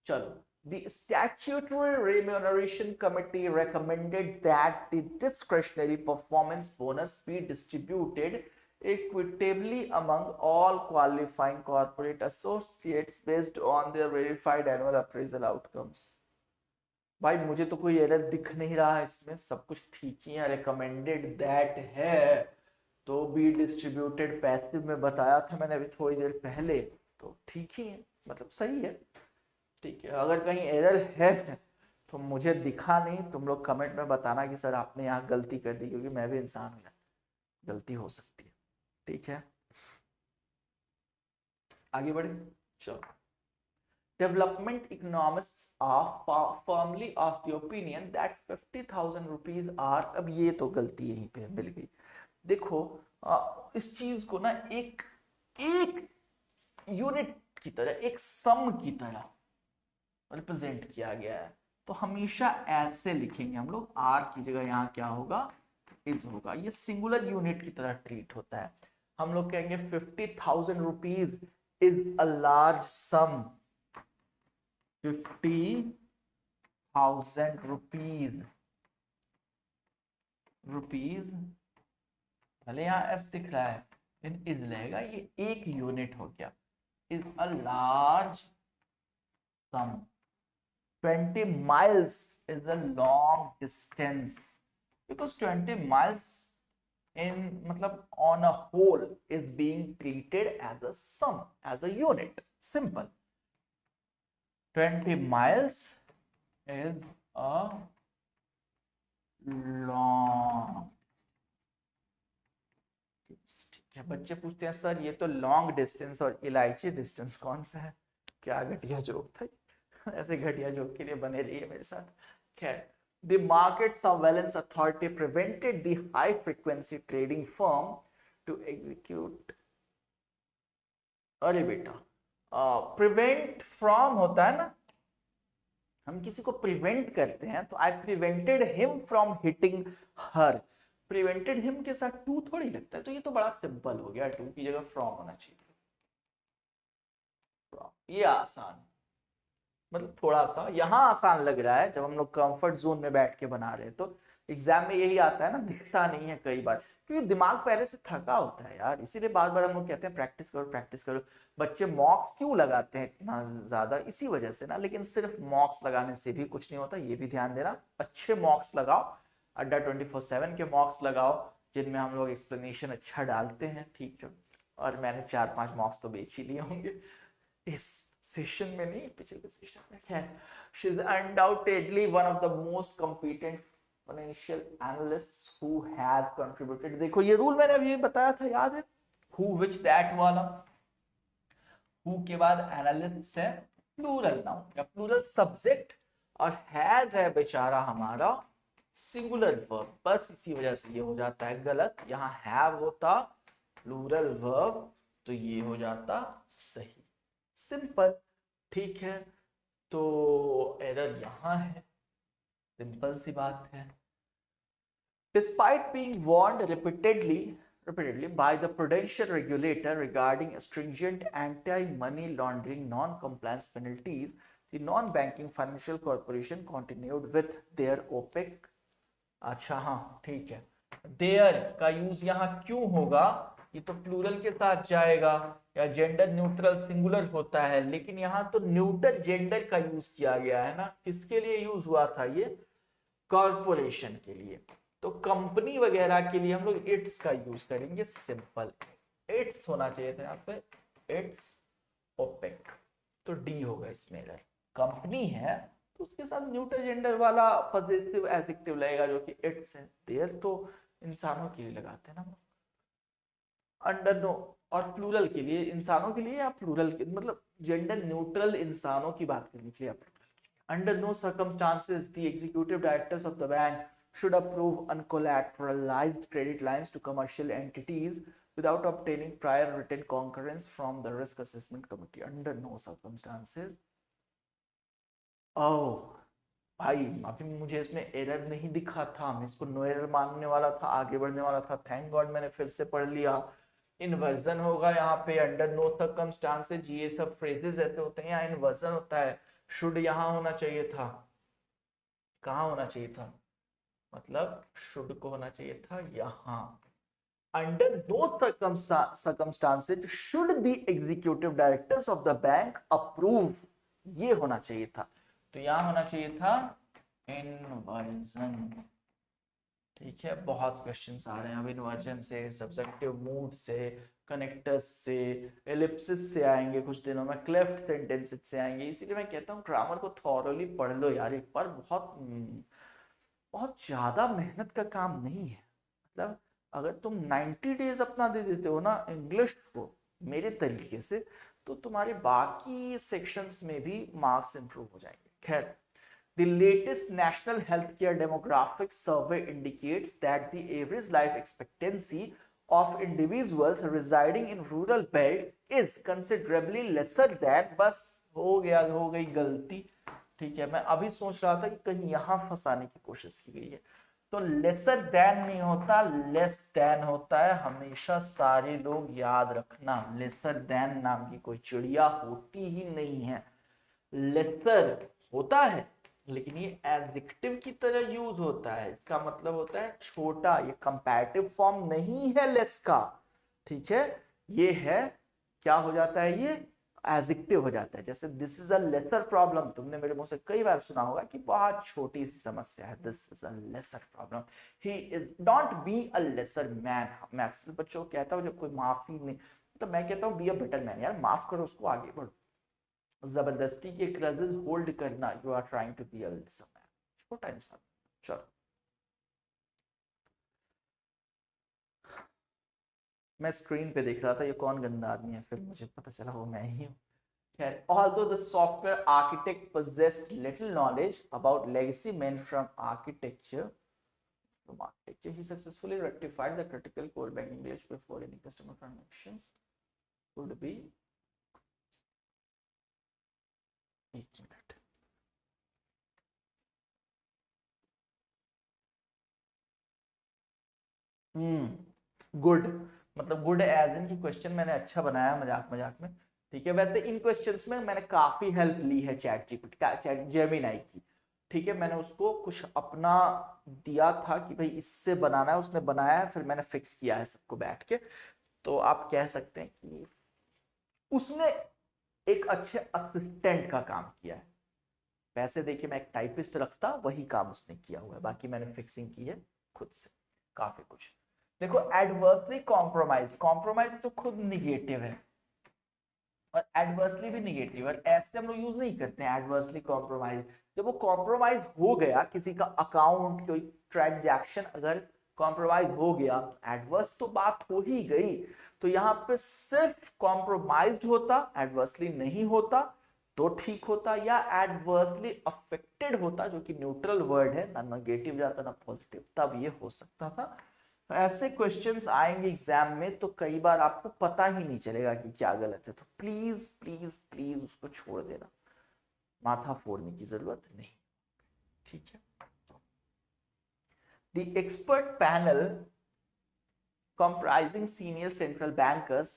चलो, the statutory remuneration committee recommended that the discretionary performance bonus be distributed equitably among all qualifying corporate associates based on their verified annual appraisal outcomes। भाई मुझे तो कोई error दिख नहीं रहा है इसमें, सब कुछ ठीक ही है। रिकमेंडेड दैट है तो बी डिस्ट्रीब्यूटेड पैसिव में बताया था मैंने अभी थोड़ी देर पहले, तो ठीक ही है, मतलब सही है। ठीक है, अगर कहीं एरर है तो मुझे दिखा नहीं, तुम लोग कमेंट में बताना कि सर आपने यहाँ गलती कर दी, क्योंकि मैं भी इंसान हूँ, गलती हो सकती है। ठीक है, आगे बढ़े। चलो, development economists are firmly of the opinion that 50,000 rupees are, अब ये तो गलती यहीं पे मिल गई। देखो इस चीज को ना एक एक यूनिट की तरह, एक सम की तरह रिप्रेजेंट किया गया है, तो हमेशा ऐसे लिखेंगे हम लोग, आर की जगह यहाँ क्या होगा, इज होगा। ये सिंगुलर यूनिट की तरह ट्रीट होता है। हम लोग कहेंगे 50,000 rupees is a large some, 50,000 rupees भले यहाँ एस दिख रहा है लेकिन इज रहेगा, ये एक यूनिट हो गया, is a large some. 20 miles is a long distance because 20 miles in मतलब on a whole is being treated as a sum, as a unit, simple। 20 miles is a long, क्या बच्चे पूछते हैं सर ये तो long distance और इलायची distance कौन सा है? क्या घटिया जोक था। ऐसे घटिया जोक के लिए बने रहिए मेरे साथ। खैर, the market surveillance authority prevented the high frequency trading firm to execute। अरे बेटा, प्रिवेंट फ्रॉम होता है ना, हम किसी को प्रिवेंट करते हैं तो I prevented him from hitting her. Prevented him के साथ टू थोड़ी लगता है, तो ये तो बड़ा सिंपल हो गया, टू की जगह फ्रॉम होना चाहिए। ये आसान, मतलब थोड़ा सा यहाँ आसान लग रहा है, जब हम लोग कंफर्ट जोन में बैठ के बना रहे हैं तो एग्जाम में यही आता है ना, दिखता नहीं है कई बार क्योंकि दिमाग पहले से थका होता है यार, इसीलिए बार बार हम लोग कहते हैं प्रैक्टिस करो प्रैक्टिस करो। बच्चे मॉक्स क्यों लगाते हैं इतना ज्यादा, इसी वजह से ना। लेकिन सिर्फ मॉक्स लगाने से भी कुछ नहीं होता, ये भी ध्यान देना, अच्छे मॉक्स लगाओ, अड्डा 24/7 के मॉक्स लगाओ जिनमें हम लोग एक्सप्लेनेशन अच्छा डालते हैं, ठीक है। और मैंने 4-5 मॉक्स तो बेच ही लिए होंगे इस सेशन में, नहीं पिछले सेशन में। खैर, she is undoubtedly one of the most competent financial analysts who has contributed. देखो ये रूल मैंने अभी बताया था, याद है, हु विच दैट वाला। हु के बाद एनालिस्ट है प्लूरल नाउन या प्लूरल सब्जेक्ट, और हैज है बेचारा हमारा सिंगुलर वर्ब, बस इसी वजह से ये हो जाता है गलत। यहाँ हैव होता प्लूरल वर्ब तो ये हो जाता सही, सिंपल, ठीक है। तो एरर यहां है, सिंपल सी बात है। Despite being warned repeatedly by the prudential regulator regarding stringent anti-money laundering non-compliance penalties, the non-banking financial corporation continued with their OPEC। अच्छा हाँ ठीक है, देयर का यूज यहाँ क्यों होगा, ये तो प्लूरल के साथ जाएगा या जेंडर न्यूट्रल सिंगुलर होता है, लेकिन यहाँ तो न्यूटर जेंडर का यूज किया गया है ना। किसके लिए यूज हुआ था ये, कॉर्पोरेशन के लिए। तो कंपनी वगैरह के लिए हम लोग इट्स का यूज करेंगे, सिंपल इट्स होना चाहिए था यहाँ पे, इट्स ओपेक, तो डी होगा इसमें। अगर कंपनी है तो उसके साथ न्यूटर जेंडर वाला पॉजिटिव एडजेक्टिव लगेगा जो कि इट्स है। देयर तो इंसानों के लिए लगाते हैं ना, अंडर नो, और प्लूरल के लिए इंसानों के लिए या प्लूरल के मतलब जेंडर न्यूट्रल इंसानों की बात करने के लिए under no circumstances the executive directors of the bank should approve uncollateralized credit lines to commercial entities without obtaining prior written concurrence from the risk assessment committee under no circumstances। oh भाई अभी मुझे इसमें error नहीं दिखा था, मैं इसको no error मानने वाला था, आगे बढ़ने वाला था। थैंक गॉड मैंने फिर से पढ़ लिया। इन्वर्जन होगा यहाँ पे, अंडर नो सर्कमस्टांसेस, ये सब फ्रेजेस ऐसे होते हैं, यहाँ इन्वर्जन होता है। शुड यहाँ होना चाहिए था, कहाँ होना चाहिए था, मतलब शुड को होना चाहिए था यहाँ। Under no circumstances should the executive directors of the bank approve, ये होना चाहिए था, तो यहां होना चाहिए था इन्वर्जन। ठीक है, बहुत क्वेश्चंस आ रहे हैं अब इन्वर्जन से, सब्जेक्टिव मूड से, कनेक्टर्स से, एलिप्सिस से आएंगे कुछ दिनों में, क्लेफ्ट सेंटेंसेस से आएंगे। इसीलिए मैं कहता हूँ ग्रामर को थॉरोली पढ़ लो यार एक बार, बहुत बहुत ज्यादा मेहनत का काम नहीं है। मतलब अगर तुम 90 डेज अपना दे देते हो ना इंग्लिश को मेरे तरीके से, तो तुम्हारे बाकी सेक्शंस में भी मार्क्स इंप्रूव हो जाएंगे। खैर, the latest national healthcare demographic survey indicates that the average life expectancy of individuals residing in rural belts is considerably lesser than, बस हो गया, हो गई गलती। ठीक है, मैं अभी सोच रहा था कि कहीं यहां फंसाने की कोशिश की गई है, तो लेसर देन नहीं होता, लेस देन होता है, हमेशा सारे लोग याद रखना। लेसर देन नाम की कोई चिड़िया होती ही नहीं है, लेसर होता है लेकिन ये एडजेक्टिव की तरह यूज होता है, इसका मतलब होता है छोटा, ये कंपैरेटिव फॉर्म नहीं है लेस का, ठीक है। ये है, क्या हो जाता है, ये एडजेक्टिव हो जाता है। जैसे this is a lesser problem, तुमने मेरे मुंह से कई बार सुना होगा कि बहुत छोटी सी समस्या है, this is a lesser problem, he is don't be a lesser man. मैं अक्सर बच्चों को कहता हूँ जब कोई माफी नहीं, तो मैं कहता हूँ बी अ बेटर मैन, यार माफ करो उसको, आगे बढ़ो। जबरदस्ती के ग्रजेस होल्ड करना, you are trying to be a lesser man, छोटा इंसान। चलो मैं स्क्रीन पे देख रहा था ये कौन गंदा आदमी है, फिर मुझे पता चला वो मैं ही हूँ। खैर, although the software architect possessed little knowledge about legacy meant from architecture, he successfully rectified the critical core banking glitch before any customer transactions could be. एक मिनट, गुड, मतलब गुड एज इन की question मैंने अच्छा बनाया मजाक मजाक में, ठीक है। वैसे इन क्वेश्चंस में मैंने काफी हेल्प ली है चैट जीपीटी का, चैट जेमिनी की, ठीक है। मैंने उसको कुछ अपना दिया था कि भाई इससे बनाना है, उसने बनाया है, फिर मैंने फिक्स किया है सबको बैठ के। तो आप कह सकते हैं कि उसने एक अच्छे असिस्टेंट का काम किया है। पैसे देखिए मैं एक टाइपिस्ट रखता, वही काम उसने किया हुआ है, बाकी मैंने फिक्सिंग की है खुद से काफी कुछ। देखो एडवर्सली कॉम्प्रोमाइज, कॉम्प्रोमाइज तो खुद निगेटिव है और एडवर्सली भी निगेटिव है, ऐसे हम लोग यूज नहीं करते हैं एडवर्सली कॉम्प्रोमाइज। जब वो कॉम्प्रोमाइज हो गया, किसी का अकाउंट, कोई ट्रांजैक्शन अगर कॉम्प्रोमाइज हो गया, एडवर्स तो बात हो ही गई। तो यहाँ पे सिर्फ कॉम्प्रोमाइज होता, एडवर्सली नहीं होता तो ठीक होता, या एडवर्सली अफेक्टेड होता, जो कि न्यूट्रल वर्ड है, ना नेगेटिव जाता ना पॉजिटिव, तब ये हो सकता था। ऐसे क्वेश्चंस आएंगे एग्जाम में तो कई बार आपको पता ही नहीं चलेगा कि क्या गलत है, तो प्लीज प्लीज प्लीज उसको छोड़ देना, माथा फोड़ने की जरूरत नहीं, ठीक है। The expert panel comprising senior central bankers,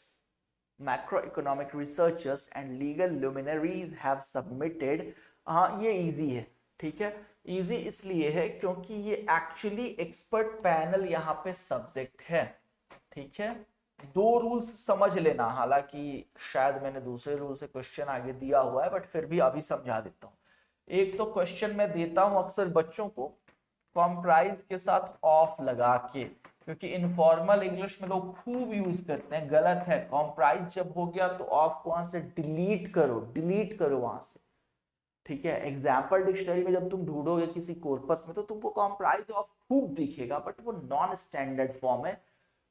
macroeconomic researchers and legal luminaries have submitted, हाँ ये इजी है, ठीक है। इजी इसलिए है क्योंकि ये एक्चुअली एक्सपर्ट पैनल यहाँ पे सब्जेक्ट है, ठीक है। दो रूल्स समझ लेना, हालांकि शायद मैंने दूसरे रूल से क्वेश्चन आगे दिया हुआ है, बट फिर भी अभी समझा देता हूँ। एक तो क्वेश्चन मैं देता हूं अक्सर बच्चों को कॉम्प्राइज के साथ ऑफ लगा के, क्योंकि इनफॉर्मल इंग्लिश में लोग खूब यूज करते हैं, गलत है। कॉम्प्राइज जब हो गया तो ऑफ को वहां से डिलीट करो, डिलीट करो वहां से, ठीक है। एग्जाम्पल डिक्शनरी में जब तुम ढूंढोगे किसी कॉर्पस में तो तुमको कॉम्प्राइज ऑफ खूब दिखेगा, बट वो नॉन स्टैंडर्ड फॉर्म है,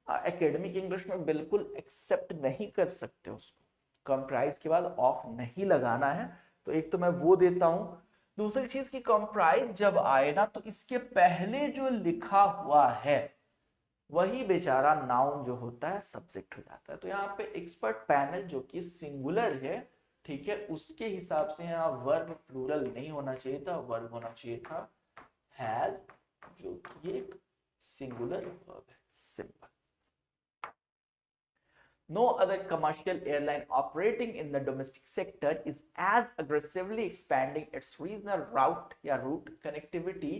एकेडमिक इंग्लिश में बिल्कुल एक्सेप्ट नहीं कर सकते उसको। कंप्राइज के बाद ऑफ नहीं लगाना है, तो एक तो मैं वो देता हूं। दूसरी चीज की कंप्राइज जब आए ना तो इसके पहले जो लिखा हुआ है वही बेचारा नाउन जो होता है सब्जेक्ट हो जाता है। तो यहाँ पे एक्सपर्ट पैनल जो कि सिंगुलर है, ठीक है, उसके हिसाब से यहाँ वर्ब प्लूरल नहीं होना चाहिए था, वर्ब होना चाहिए था हैज, जो कि एक सिंगुलर वर्ब है, simple. No other commercial airline operating in the domestic sector is as aggressively expanding its regional route connectivity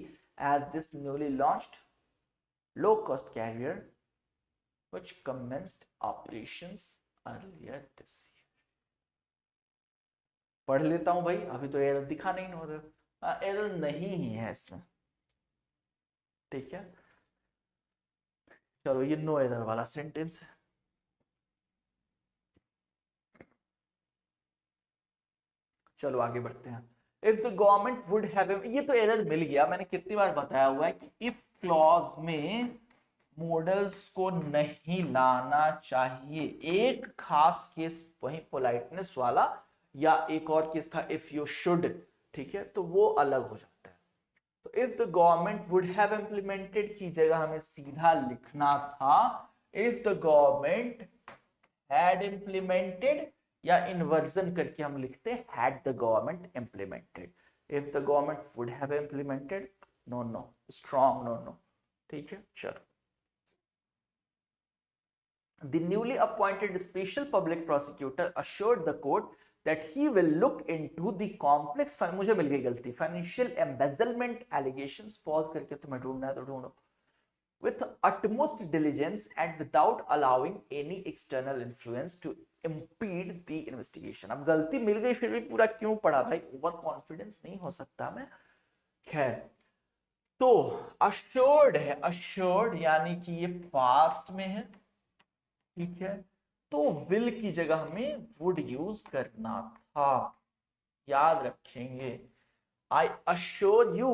as this newly launched low-cost carrier, which commenced operations earlier this year. पढ़ लेता हूं भाई, अभी तो error दिखा नहीं उधर, error नहीं ही है इसमें, ठीक है। चलो ये नो एरर वाला सेंटेंस है। चलो आगे बढ़ते हैं। If the government would have, ये तो एरर मिल गया, मैंने कितनी बार बताया हुआ है कि इफ क्लॉज में मॉडल्स को नहीं लाना चाहिए। एक खास केस वही पोलाइटनेस वाला, या एक और केस था इफ यू शुड, ठीक है, तो वो अलग हो जाता है। तो if the government would have implemented की जगह हमें सीधा लिखना था if the government had implemented, या इन्वर्जन करके हम लिखते had the government implemented. If the government would have implemented, no no, strong no no, ठीक है। चलो, the newly appointed special public prosecutor assured the court that he will look into the complex, मुझे मिल गई गलती, financial embezzlement allegations, pause करके तुम्हें ढूंढना है तो ढूंढो, with utmost diligence and without allowing any external influence to impede the investigation। अब गलती मिल गई फिर भी पूरा क्यों पढ़ा भाई, ओवर कॉन्फिडेंस नहीं हो सकता मैं। खैर, तो assured है, assured यानी कि ये पास्ट में है, ठीक है, तो विल की जगह हमें वुड यूज करना था, याद रखेंगे। I assure you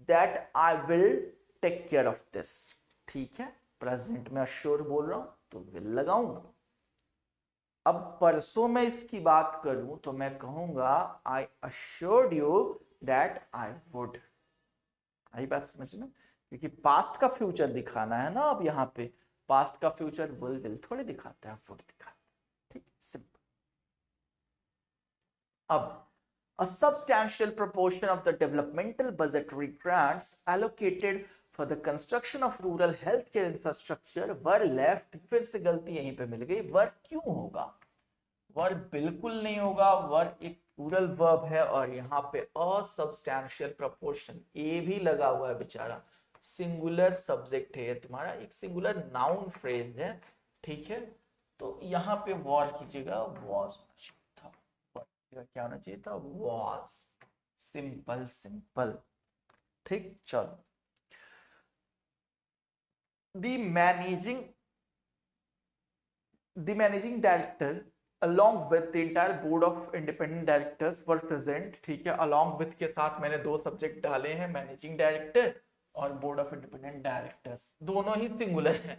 that I will take care of this, ठीक है। प्रेजेंट में अश्योर बोल रहा हूं, तो विल लगाऊंगा। अब परसों मैं इसकी बात करूं तो मैं कहूंगा I assured you that I would. आई बात समझ में? क्योंकि पास्ट का फ्यूचर दिखाना है ना, अब यहाँ पे पास्ट का फ्यूचर विल थोड़ी दिखाता है, वुड दिखाता है। ठीक, सिंपल। अब a substantial proportion of the developmental budgetary grants allocated for the construction of rural healthcare infrastructure were left, फिर से गलती यहीं पे मिल गई, वर क्यों होगा? वर बिल्कुल नहीं होगा, वर एक प्लूरल वर्ब है और यहाँ पे असब्सटैंशियल प्रोपोर्शन ए भी लगा हुआ है बेचारा, सिंगुलर सब्जेक्ट है तुम्हारा, एक सिंगुलर नाउन फ्रेज है। ठीक है, तो यहाँ पे वॉर कीजिएगा, वॉज था, क्या होना चाहिए था, वॉज। Simple simple. ठीक, चलो। The managing director along with the entire board of independent directors were present। ठीक है, along with के साथ मैंने दो सब्जेक्ट डाले हैं, मैनेजिंग डायरेक्टर और बोर्ड ऑफ इंडिपेंडेंट डायरेक्टर्स, दोनों ही सिंगुलर हैं।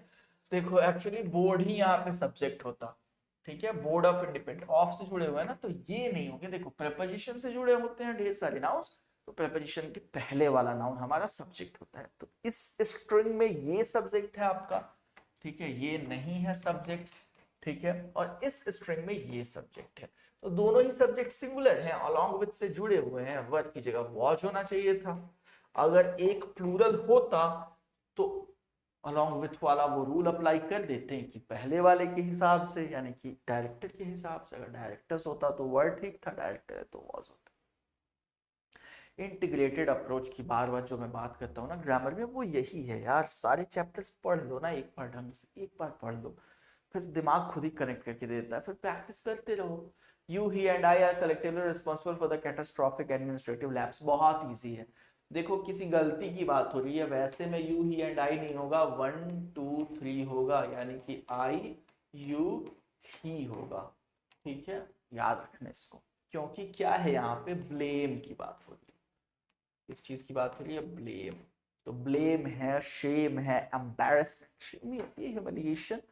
देखो एक्चुअली बोर्ड ही यहाँ पे सब्जेक्ट होता। ठीक है, बोर्ड ऑफ इंडिपेंडेंट, ऑफ से जुड़े हुए हैं ना, तो ये नहीं होंगे। देखो प्रेपोजिशन से जुड़े होते हैं ढेर सारे नाउन्स, तो प्रेपोजिशन के पहले वाला नाउन हमारा सब्जेक्ट होता है। तो इस स्ट्रिंग में ये सब्जेक्ट है आपका, ठीक है, ये नहीं है सब्जेक्ट्स। ठीक है, और इस स्ट्रिंग में ये सब्जेक्ट है, तो दोनों ही सब्जेक्ट सिंगुलर हैं, अलोंग विद से जुड़े हुए हैं, वर्ब की जगह वॉज होना चाहिए था। अगर एक प्लूरल होता तो अलोंग विथ वाला वो रूल अप्लाई कर देते हैं कि पहले वाले के हिसाब से, यानी कि डायरेक्टर के हिसाब से। अगर डायरेक्टर्स होता तो वर्ड ठीक था, डायरेक्टर है तो वॉज होता। इंटीग्रेटेड अप्रोच की बार बार जो मैं बात करता हूँ ना ग्रामर में, वो यही है यार। सारे चैप्टर्स पढ़ लो ना एक बार ढंग से, एक बार पढ़ लो, फिर दिमाग खुद ही कनेक्ट करके दे देता है, फिर प्रैक्टिस करते रहो। You he and I R collectively responsible for the catastrophic administrative lapse, बहुत इजी है। देखो किसी गलती की बात हो रही है, वैसे में यू ही एंड आई नहीं होगा, 1 2 3 होगा, यानी कि आई यू ही होगा। ठीक है, याद रखना इसको, क्योंकि क्या है यहाँ पे ब्लेम की बात हो रही है। इस चीज की बात हो रही है, ब्लेम। तो ब्लेम है, शेम है, एम्बैरेसमेंट, शेम होती है ह्यूमिलिएशन,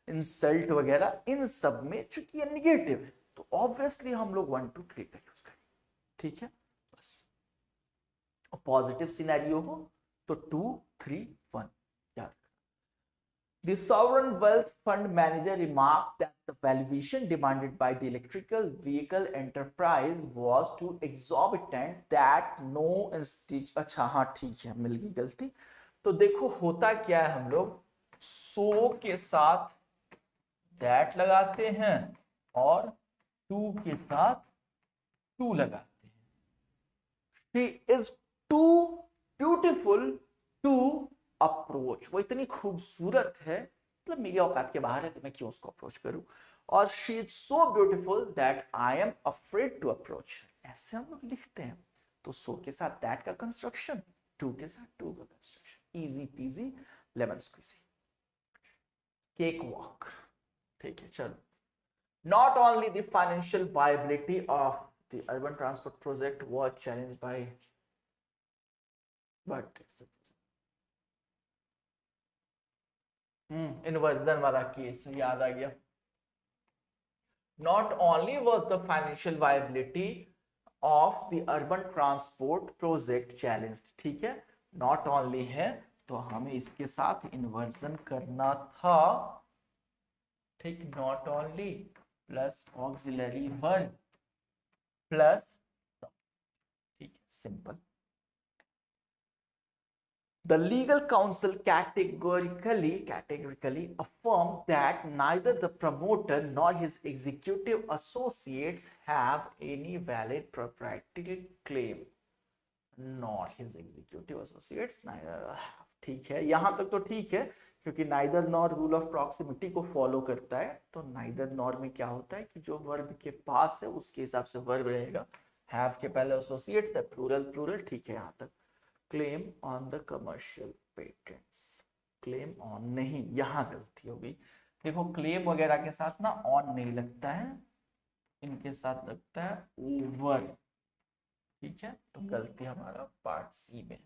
इंसल्ट वगैरह, इन सब में चूंकि ये निगेटिव है तो ऑब्वियसली हम लोग 1 2 3 का यूज करेंगे। ठीक है, बस। और पॉजिटिव सिनेरियो हो तो 2 3 1 याद। The sovereign wealth fund manager remarked that the valuation demanded by the electrical vehicle enterprise was too exorbitant that no institution। अच्छा हाँ ठीक है, मिल गई गलती। तो देखो होता क्या है, हम लोग सो के साथ दैट लगाते हैं और टू के साथ टू लगाते हैं। She is too beautiful to approach, वो इतनी खूबसूरत है, मतलब मेरी औकात के बाहर है, तो मैं क्यों उसको अप्रोच करूं। और she is so beautiful that I am afraid to approach, ऐसे हम लोग लिखते हैं। तो so के साथ that का कंस्ट्रक्शन, to के साथ to का construction, easy peasy lemon squeezy, cake walk. ठीक है, चलो। Not only the financial viability of the urban transport project was challenged by, but inversion वाला केस याद आ गया। Not only was the financial viability of the urban transport project challenged, ठीक है, not only है तो हमें इसके साथ इन्वर्जन करना था। ठीक, not only plus auxiliary verb plus, ठीक, simple. The legal counsel categorically affirmed that neither the promoter nor his executive associates have any valid proprietary claim. Nor his executive associates neither have, ठीक है, यहां तक तो ठीक है, क्योंकि neither nor rule of proximity को फॉलो करता है। तो नाइदर नॉर में क्या होता है कि जो वर्ब के पास है उसके हिसाब से वर्ब रहेगा, हैव के पहले एसोसिएट्स है, प्लूरल प्लूरल, ठीक है यहां तक। Claim on the commercial patents, claim on नहीं, यहां गलती हो गई। देखो क्लेम वगैरह के साथ ना ऑन नहीं लगता है, इनके साथ लगता है ओवर। ठीक है, तो गलती हमारा पार्ट सी में।